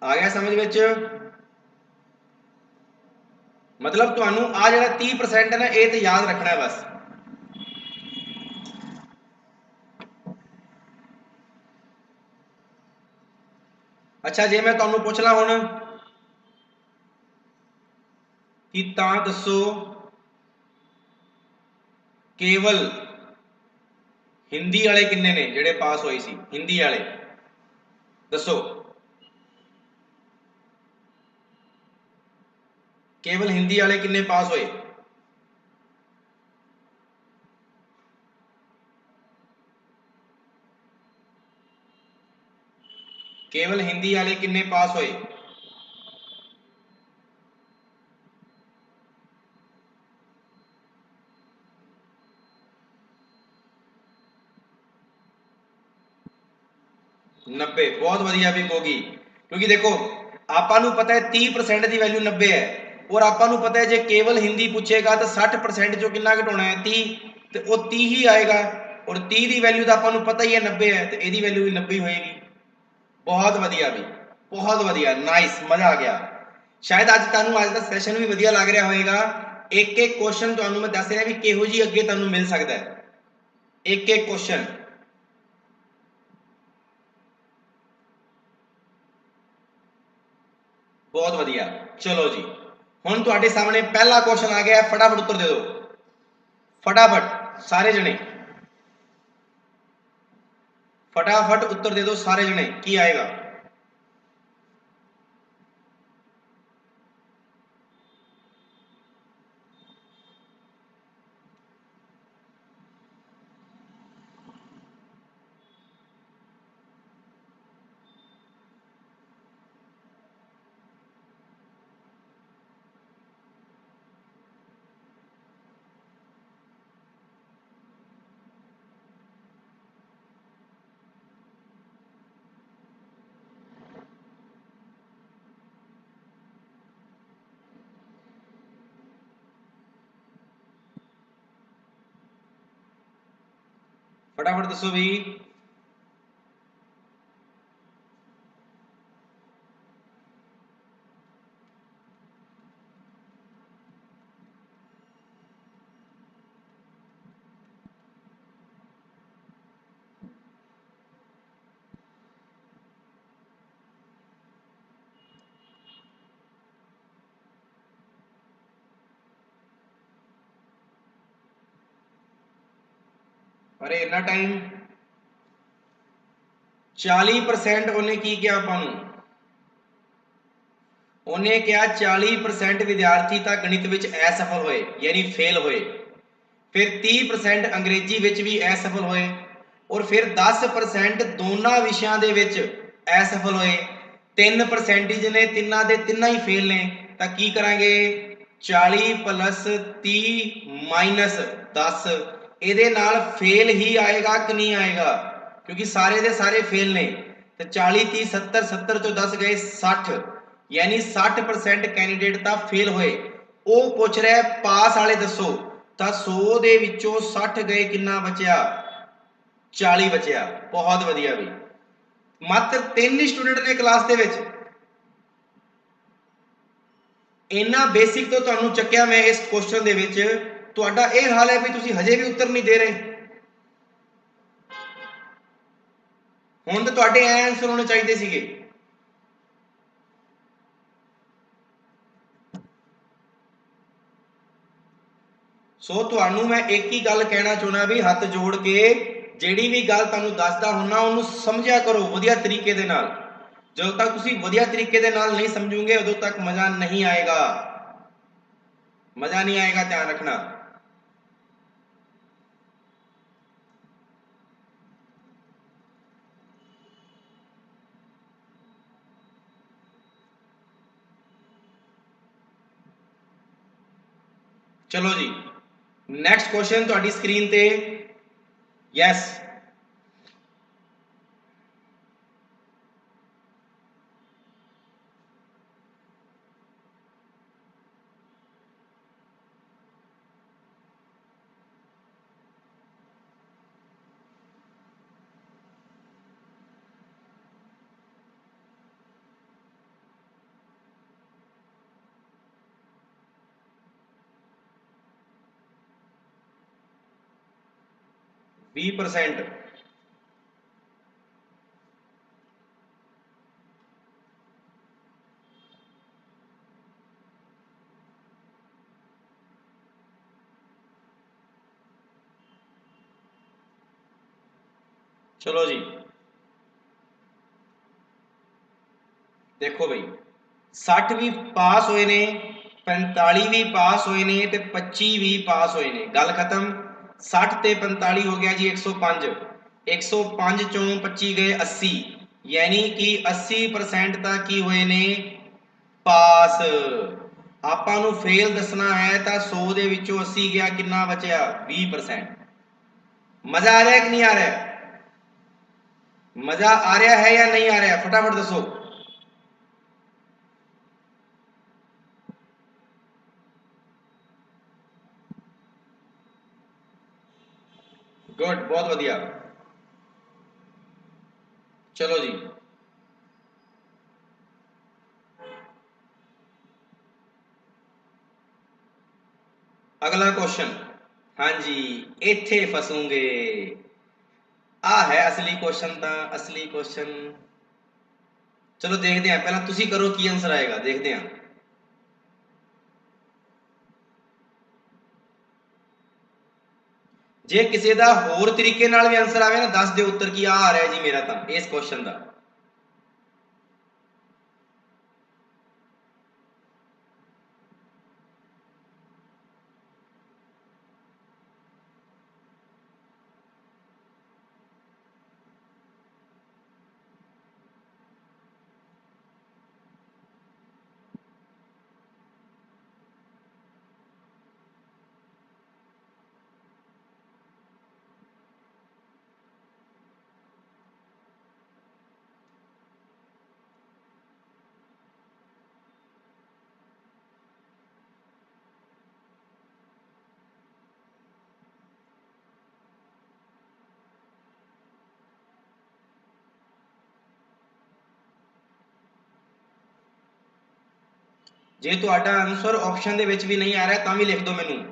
Speaker 1: आ गया समझ विच? मतलब तुहानू आ जिहड़ा 30% है ना, ये तो याद रखना है बस। अच्छा, जे मैं तुहानू पुछ ला हुण कि तां दसो केवल हिंदी वाले किन्ने ने जिहड़े पास होए सी? हिंदी वाले दसो, केवल हिंदी वाले किन्ने पास होए? केवल हिंदी वाले किन्ने पास होए? बहुत वधिया भी होगी, क्योंकि देखो आपां नूं पता है 30% की वैल्यू 90 है, और आपां नूं पता है जे केवल हिंदी पूछेगा तो 60% चो कितना घटाना है 30, तो वो 30 ही आएगा और 30 की वैल्यू तो आपां नूं पता ही है 90 है, तो यदी वैल्यू भी 90 होएगी। बहुत वधिया भी, बहुत वधिया, नाइस, मजा आ गया। शायद अज तुहानूं अज दा सैशन भी वधिया लग रहा होएगा। एक एक क्वेश्चन तुहानूं मैं दस रहा भी किहो जी अगे तुहानूं मिल सकता है, एक एक क्वेश्चन। बहुत वधिया। चलो जी, हुण तुहाडे सामने पहला क्वेश्चन आ गया है, फटाफट उत्तर दे दो, फटाफट सारे जने, फटाफट उत्तर दे दो सारे जने, की आएगा? फटाफट दसो भी। अरे इन्ना टाइम, 40% उन्हें की किया आपां नूं, उन्हें क्या 40% विद्यार्थी तां गणित विच असफल होए यानी फेल होए, फिर 30% अंग्रेजी विच भी असफल होए और फिर 10% दोनों विषयां दे विच असफल होए, 3% ने तिन्ना दे तिन्ना ही फेल ने, तां की करांगे 40 प्लस 30 माइनस 10, ਇਹਦੇ ਨਾਲ फेल ही आएगा कि नहीं आएगा, क्योंकि सारे दे सारे फेल ने, तो 40 30 70 70 चो 10 गए 60, यानी 60% कैंਡੀਡੇਟ ਤਾਂ फेल होए। ਉਹ ਪੁੱਛ ਰਿਹਾ ਪਾਸ ਵਾਲੇ ਦੱਸੋ, ਤਾਂ 100 ਦੇ ਵਿੱਚੋਂ 60 ਗਏ, ਕਿੰਨਾ ਬਚਿਆ 40 ਬਚਿਆ। ਬਹੁਤ ਵਧੀਆ ਵੀ, ਮਾਤਰ 3 ਹੀ ਸਟੂਡੈਂਟ ਨੇ ਕਲਾਸ ਦੇ ਵਿੱਚ। ਇੰਨਾ ਬੇਸਿਕ ਤੋਂ ਤੁਹਾਨੂੰ ਚੱਕਿਆ ਮੈਂ ਇਸ ਕੁਐਸਚਨ ਦੇ ਵਿੱਚ, ਤੁਹਾਡਾ ਇਹ ਹਾਲ ਹੈ ਵੀ ਤੁਸੀਂ ਹਜੇ ਵੀ ਉੱਤਰ ਨਹੀਂ ਦੇ ਰਹੇ। ਹੁਣ ਤਾਂ ਤੁਹਾਡੇ ਐ ਆਨਸਰ ਹੋਣੇ ਚਾਹੀਦੇ ਸੀਗੇ। ਸੋ ਤੁਹਾਨੂੰ ਮੈਂ ਇੱਕ ਹੀ ਗੱਲ ਕਹਿਣਾ ਚਾਹੁੰਦਾ ਵੀ ਹੱਥ ਜੋੜ ਕੇ ਜਿਹੜੀ ਵੀ ਗੱਲ ਤੁਹਾਨੂੰ ਦੱਸਦਾ ਹੁੰਨਾ ਉਹਨੂੰ ਸਮਝਿਆ ਕਰੋ ਵਧੀਆ ਤਰੀਕੇ ਦੇ ਨਾਲ। ਜਦੋਂ ਤੱਕ ਤੁਸੀਂ ਵਧੀਆ ਤਰੀਕੇ ਦੇ ਨਾਲ ਨਹੀਂ ਸਮਝੋਗੇ ਉਦੋਂ ਤੱਕ ਮਜ਼ਾ ਨਹੀਂ ਆਏਗਾ, ਮਜ਼ਾ ਨਹੀਂ ਆਏਗਾ, ਧਿਆਨ ਰੱਖਣਾ। ਚਲੋ ਜੀ, ਨੈਕਸਟ ਕੁਐਸਚਨ ਤੁਹਾਡੀ ਸਕਰੀਨ ਤੇ। ਯੈਸ, ਵੀਹ %। चलो जी, देखो बई 60 भी पास होए ने, 45 भी पास होए ने, ते 25 भी पास होए ने, गल खत्म। 60 ते 45 हो गया जी 105, 105 चों 25 गए 80, यानी कि 80% तक की होए ने पास। आपां नूं फेल दसना है तो 100 दे विचों 80 गया, कितना बचया 20%। मजा आ रहा है कि नहीं आ रहा है? मजा आ रहा है या नहीं आ रहा है? फटाफट दसो। गुड, बहुत बढ़िया। चलो जी, अगला क्वेश्चन। हाँ जी, इथे फसूंगे। आ है असली क्वेश्चन ਤਾਂ असली क्वेश्चन। चलो देखते हैं, पहला तुसी करो की आंसर आएगा, देखते हैं। ਜੇ ਕਿਸੇ ਦਾ ਹੋਰ ਤਰੀਕੇ ਨਾਲ ਵੀ ਆਨਸਰ ਆਵੇ ਨਾ, ਦੱਸ ਦਿਓ ਉੱਤਰ ਕੀ ਆ ਰਿਹਾ ਜੀ ਮੇਰਾ ਤਾਂ ਇਸ ਕੁਐਸਚਨ ਦਾ। ਜੇ ਤੁਹਾਡਾ ਆਨਸਰ ਆਪਸ਼ਨ ਦੇ ਵਿੱਚ ਵੀ ਨਹੀਂ ਆ ਰਿਹਾ ਤਾਂ ਵੀ ਲਿਖ ਦਿਓ ਮੈਨੂੰ।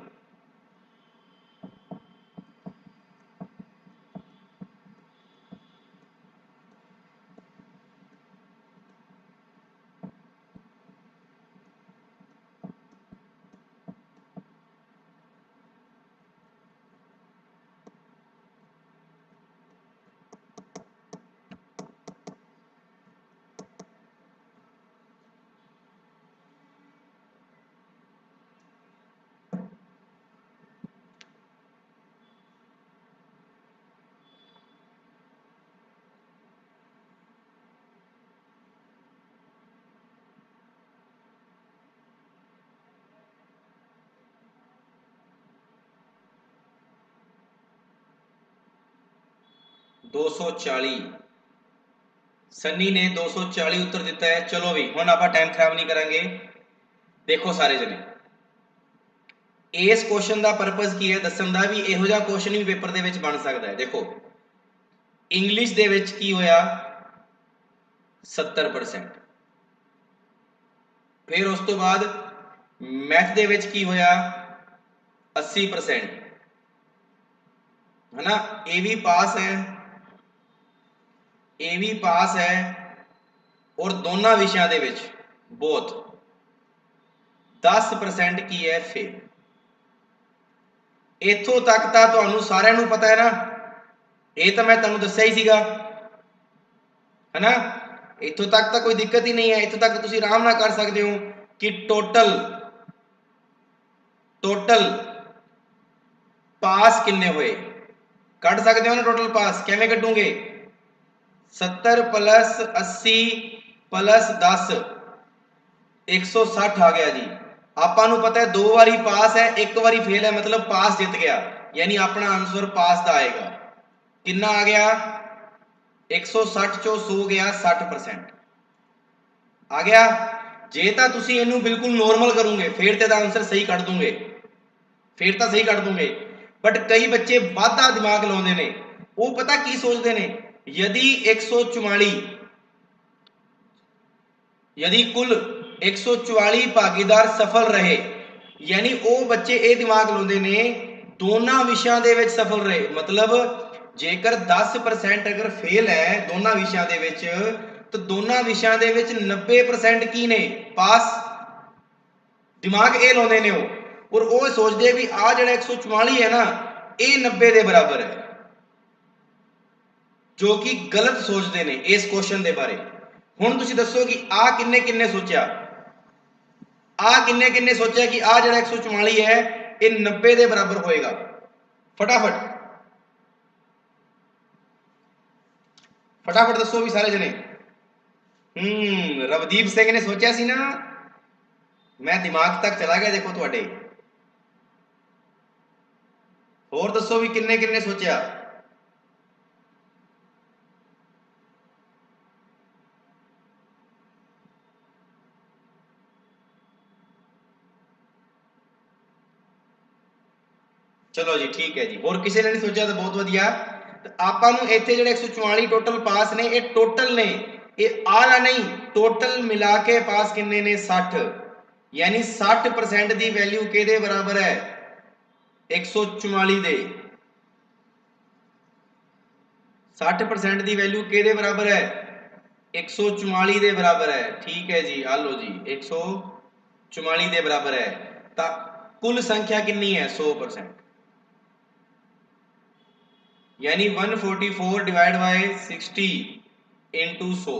Speaker 1: दो सौ 240 सन्नी ने 240 उत्तर दिता है। चलो भी हुण आपां टाइम खराब नहीं करांगे। देखो सारे जने, इस क्वेश्चन का परपज की है दसन का भी इहो जिहा क्वेश्चन भी पेपर दे विच बन सकता है। देखो इंग्लिश दे विच की होया 70%, फिर उस तो बाद मैथ दे विच की होया 80%, है ना। ये भी पास है, ये भी पास है, और दोनों विषयों दे विच बोथ 10% की है फेल। इथों तक तो तुहानू सारिਆਂ ਨੂੰ पता है ना, ये तो मैं तुहानू दस्सिया ही सीगा, है ना। इथों तक तो कोई दिक्कत ही नहीं है। इथों तक तुसीं आराम नाल कर सकते हो कि टोटल टोटल पास किन्ने हुए कट सकते हो ना। टोटल पास किवें कटोगे? 70 प्लस 80 प्लस 10 160 आ गया जी। आपां नू पता है 2 बारी पास है, 1 बारी फेल है, मतलब पास जित गया, यानी अपना आंसर पास का आएगा। कितना आ गया? 160 चो 100 गया 60% आ गया। जे तो तुसीं इहनू बिल्कुल नॉर्मल करोगे फिर तो आंसर सही कट दोगे, फिर तो सही कट दोगे। बट कई बच्चे वाधा दिमाग लाउंदे ने, वो पता की सोचते हैं, यदि 144 यदि कुल 144 भागीदार सफल रहे, यानी वो बच्चे ये दिमाग लाउंदे ने दोनों विषयों दे विच सफल रहे, मतलब जेकर 10% अगर फेल है दोनों विषयों दे विच, तो दोनों विषयों दे विच 90% की ने पास। दिमाग ये लाउंदे ने वो, और वो सोचते भी आ जिहड़ा 144 है ना, ये 90 के बराबर है, जो कि गलत सोचते हैं इस क्वेश्चन के बारे। हुण तुसीं दसो कि आ किन्ने किन्ने सोचा, आ किन्ने किन्ने सोचा कि आ जिहड़ा 144 है ये 90 के बराबर होएगा। फटाफट फटाफट दसो भी सारे जने। रवदीप सिंह ने सोचा सी ना, मैं दिमाग तक चला गया देखो तुहाडे। होर दसो भी किन्ने किन्ने सोचा। चलो जी ठीक है जी, और किसी ने नहीं सोचा तो बहुत वधिया। ਆਪਾਂ ਨੂੰ ਇੱਥੇ ਜਿਹੜੇ 144 ਟੋਟਲ ਪਾਸ ਨੇ, ਇਹ ਟੋਟਲ ਨੇ, ਇਹ ਆਲਾ ਨਹੀਂ, ਟੋਟਲ ਮਿਲਾ ਕੇ ਪਾਸ ਕਿੰਨੇ ਨੇ 60, ਯਾਨੀ 60% ਦੀ ਵੈਲਿਊ ਕਿਹਦੇ ਬਰਾਬਰ ਹੈ 144 ਦੇ। 60% ਦੀ ਵੈਲਿਊ ਕਿਹਦੇ ਬਰਾਬਰ ਹੈ 144 ਦੇ ਬਰਾਬਰ ਹੈ। ਠੀਕ ਹੈ ਜੀ, ਆ ਲਓ ਜੀ 144 ਦੇ ਬਰਾਬਰ ਹੈ। ਤਾਂ ਕੁੱਲ ਸੰਖਿਆ ਕਿੰਨੀ ਹੈ 100%, यानी 144 डिवाइड बाय 60 इंटू 100।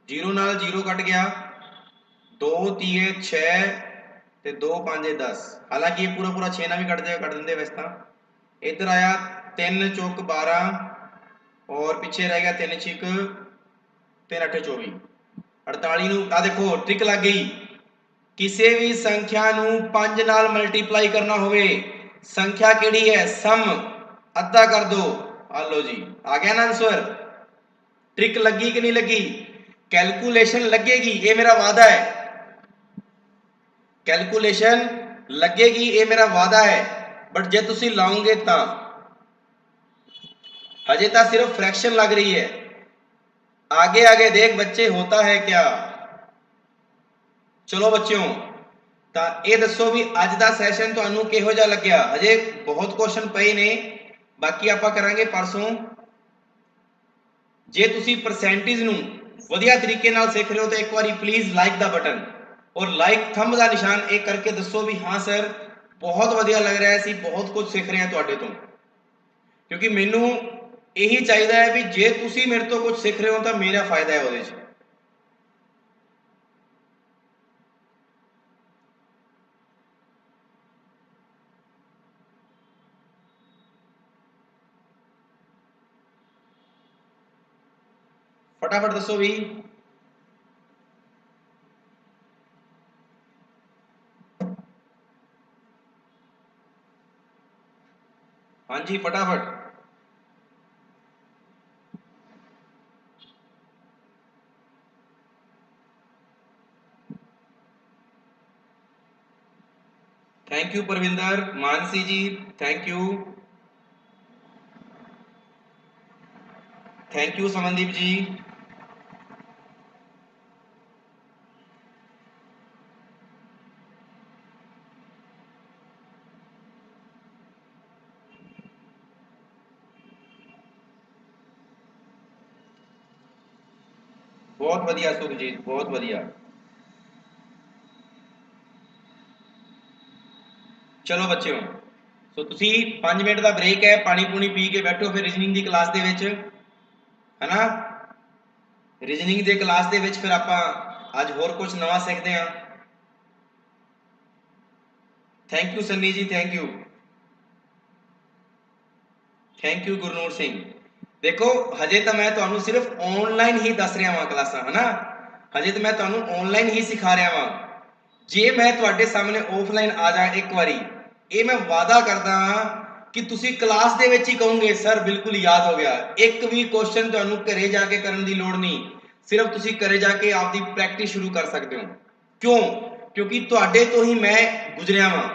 Speaker 1: जीरो नाल जीरो कट गया, 2 तीए 6 ते 2 5 10, हालांकि ये पूरा पूरा 6 ना भी कट जाएगा, कट देंगे वैसे तो। इधर आया 3 चौक 12 और पीछे रह गया 3 छिक 3 8 24, 48 नूं आ देखो ट्रिक लग गई। किसी भी संख्या नूं 5 नाल मल्टीप्लाई करना होवे, संख्या केड़ी है सम, अद्धा कर दो। आ लो जी आ गया ना आंसर। ट्रिक लगी कि नहीं लगी, कैलकुलेशन लगेगी, ये मेरा वादा है, कैलकुलेशन लगेगी, ये मेरा वादा है। बट जे तुसी लाओगे ता, हजे तो सिर्फ फ्रैक्शन लग रही है, आगे आगे देख बच्चे होता है क्या। चलो बच्चों, ਤਾਂ ਇਹ ਦੱਸੋ ਵੀ ਅੱਜ ਦਾ ਸੈਸ਼ਨ ਤੁਹਾਨੂੰ ਕਿਹੋ ਜਿਹਾ ਲੱਗਿਆ। ਹਜੇ ਬਹੁਤ ਕੁਐਸਚਨ ਪਏ ਨੇ, ਬਾਕੀ ਆਪਾਂ ਕਰਾਂਗੇ ਪਰਸੋਂ। ਜੇ ਤੁਸੀਂ ਪਰਸੈਂਟੇਜ ਨੂੰ ਵਧੀਆ ਤਰੀਕੇ ਨਾਲ ਸਿੱਖ ਰਹੇ ਹੋ ਤਾਂ ਇੱਕ ਵਾਰੀ ਪਲੀਜ਼ ਲਾਈਕ ਦਾ ਬਟਨ ਔਰ ਲਾਈਕ ਥੰਬ ਦਾ ਨਿਸ਼ਾਨ ਇਹ ਕਰਕੇ ਦੱਸੋ ਵੀ ਹਾਂ ਸਰ ਬਹੁਤ ਵਧੀਆ ਲੱਗ ਰਿਹਾ ਸੀ, ਬਹੁਤ ਕੁਝ ਸਿੱਖ ਰਹੇ ਹਾਂ ਤੁਹਾਡੇ ਤੋਂ। ਕਿਉਂਕਿ ਮੈਨੂੰ ਇਹੀ ਚਾਹੀਦਾ ਹੈ ਵੀ ਜੇ ਤੁਸੀਂ ਮੇਰੇ ਤੋਂ ਕੁਝ ਸਿੱਖ ਰਹੇ ਹੋ ਤਾਂ ਮੇਰਾ ਫਾਇਦਾ ਹੈ ਉਹਦੇ 'ਚ। फटाफट दसो भी। हाँ जी फटाफट। Thank you Parvinder, Mansi ji thank you, thank you Samandeep ji. बहुत बढ़िया सुखजीत, बहुत बढ़िया। चलो बच्चों, सो तुसी 5 मिनट का ब्रेक है, पानी पूनी पी के बैठो, फिर रीजनिंग की क्लास दे विच, है ना, रीजनिंग की क्लास दे विच फिर आपां अज होर कुछ नवा सीखते हैं। Thank you Sunny ji, thank you, thank you Gurnoor Singh. देखो हजे तो मैं तुहानू सिर्फ ऑनलाइन ही दस रहा वहां क्लासां, है ना, हजे तो मैं तुहानू ऑनलाइन ही सिखा रहा वहां। जे मैं तुहाडे सामने ऑफलाइन आ जा एक बारी, ये मैं वादा करदा हां कि तुसी क्लास दे विच ही कहोगे सर बिल्कुल याद हो गया। एक भी क्वेश्चन तुहानू घरे जाके करन दी लोड़ नहीं, सिर्फ तुसी घरे जाके आपदी प्रैक्टिस शुरू कर सकते हो। क्यों? क्योंकि तुहाडे तो ही मैं गुजरिया वां।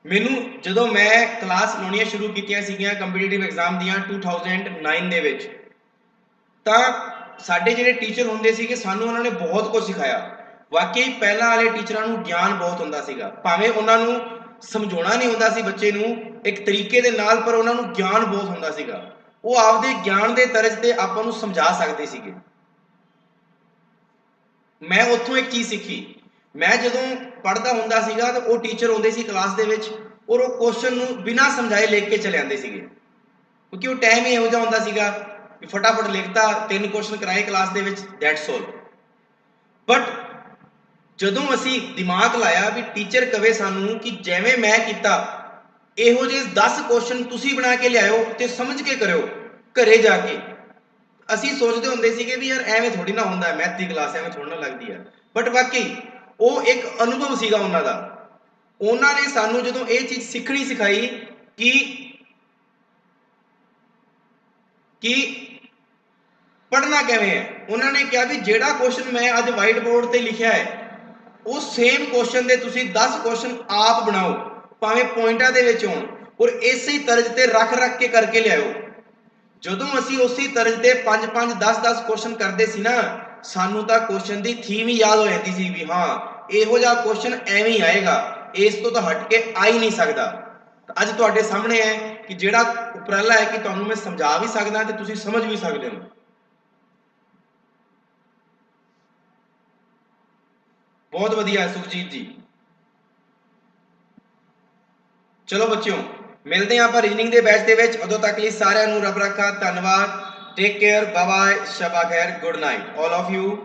Speaker 1: मैनू जदों मैं क्लास लाउणियां शुरू कीतियां सीगियां कंपीटीटिव एग्जाम दियां 2009 दे विच, तां साडे जिहड़े टीचर हुंदे सीगे सानू उन्होंने बहुत कुछ सिखाया। वाकई पहला वाले टीचरां नू ज्ञान बहुत हुंदा सीगा, भावें उन्हां नू समझाउणा नहीं हुंदा सी बच्चे नू एक तरीके दे नाल, पर उन्हां नू ज्ञान बहुत हुंदा सीगा। वो आपदे ज्ञान दे तरज ते आपां नू समझा सकदे सीगे। मैं उत्थों एक चीज़ सीखी, मैं जदों पढ़दा हुंदा सीगा तो वो टीचर आउंदे सी क्लास दे विच और वो क्वेश्चन नू बिना समझाए लिख के चले आंदे सीगे, क्योंकि वो टाइम ही इहो जिहा हुंदा सीगा कि फटाफट लिखता, 3 क्वेश्चन कराए class they which, that's all. But जदों असी दिमाग लाया भी टीचर कहे सानू कि जिवें मैं कीता इहो जे 10 क्वेश्चन तुसी बना के लियाओ ते समझ के करो घरे जाके। असी सोचते होंदे सीगे भी यार एवें थोड़ी ना हुंदा, मैथ दी क्लास एवें थोड़ी ना लगदी है। बट वाकई वो एक अनुभव सीगा उन्हां दा। उन्हां ने सानू जदों ये चीज़ सीखनी सिखाई कि पढ़ना किवें है। उन्होंने कहा भी जिहड़ा क्वेश्चन मैं अज वाइट बोर्ड ते लिखिया है वो सेम क्वेश्चन दे तुसी 10 क्वेश्चन आप बनाओ, ਭਾਵੇਂ ਪੁਆਇੰਟਾਂ ਦੇ ਵਿੱਚ ਹੋਣ, ਔਰ ਇਸੇ ਤਰਜ਼ ਤੇ ਰੱਖ ਰੱਖ ਕੇ ਕਰਕੇ ਲਿਆਓ। ਜਦੋਂ ਅਸੀਂ ਉਸੇ ਤਰਜ਼ ਤੇ 5-5 10-10 ਕੁਐਸਚਨ ਕਰਦੇ ਸੀ ਨਾ, ਸਾਨੂੰ ਤਾਂ ਕੁਐਸਚਨ ਦੀ ਥੀਮ ਹੀ ਯਾਦ ਹੋ ਜਾਂਦੀ ਸੀ ਵੀ ਹਾਂ ਇਹੋ ਜਿਹਾ ਕੁਐਸਚਨ ਐਵੇਂ ਹੀ ਆਏਗਾ, ਇਸ ਤੋਂ ਤਾਂ ਹਟ ਕੇ ਆ ਹੀ ਨਹੀਂ ਸਕਦਾ। ਅੱਜ ਤੁਹਾਡੇ ਸਾਹਮਣੇ ਹੈ ਕਿ ਜਿਹੜਾ ਉਪਰਾਲਾ ਹੈ ਕਿ ਤੁਹਾਨੂੰ ਮੈਂ ਸਮਝਾ ਵੀ ਸਕਦਾ ਤੇ ਤੁਸੀਂ ਸਮਝ ਵੀ ਸਕਦੇ ਹੋ। ਬਹੁਤ ਵਧੀਆ ਸੁਖਜੀਤ ਜੀ। ਚਲੋ ਬੱਚਿਓ, ਮਿਲਦੇ ਹਾਂ ਆਪਾਂ ਰੀਜ਼ਨਿੰਗ ਦੇ ਬੈਚ ਦੇ ਵਿੱਚ। ਉਦੋਂ ਤੱਕ ਲਈ ਸਾਰਿਆਂ ਨੂੰ ਰੱਬ ਰੱਖਾ, ਧੰਨਵਾਦ, take care, bye bye, Shaba ਖੈਰ, good night all of you.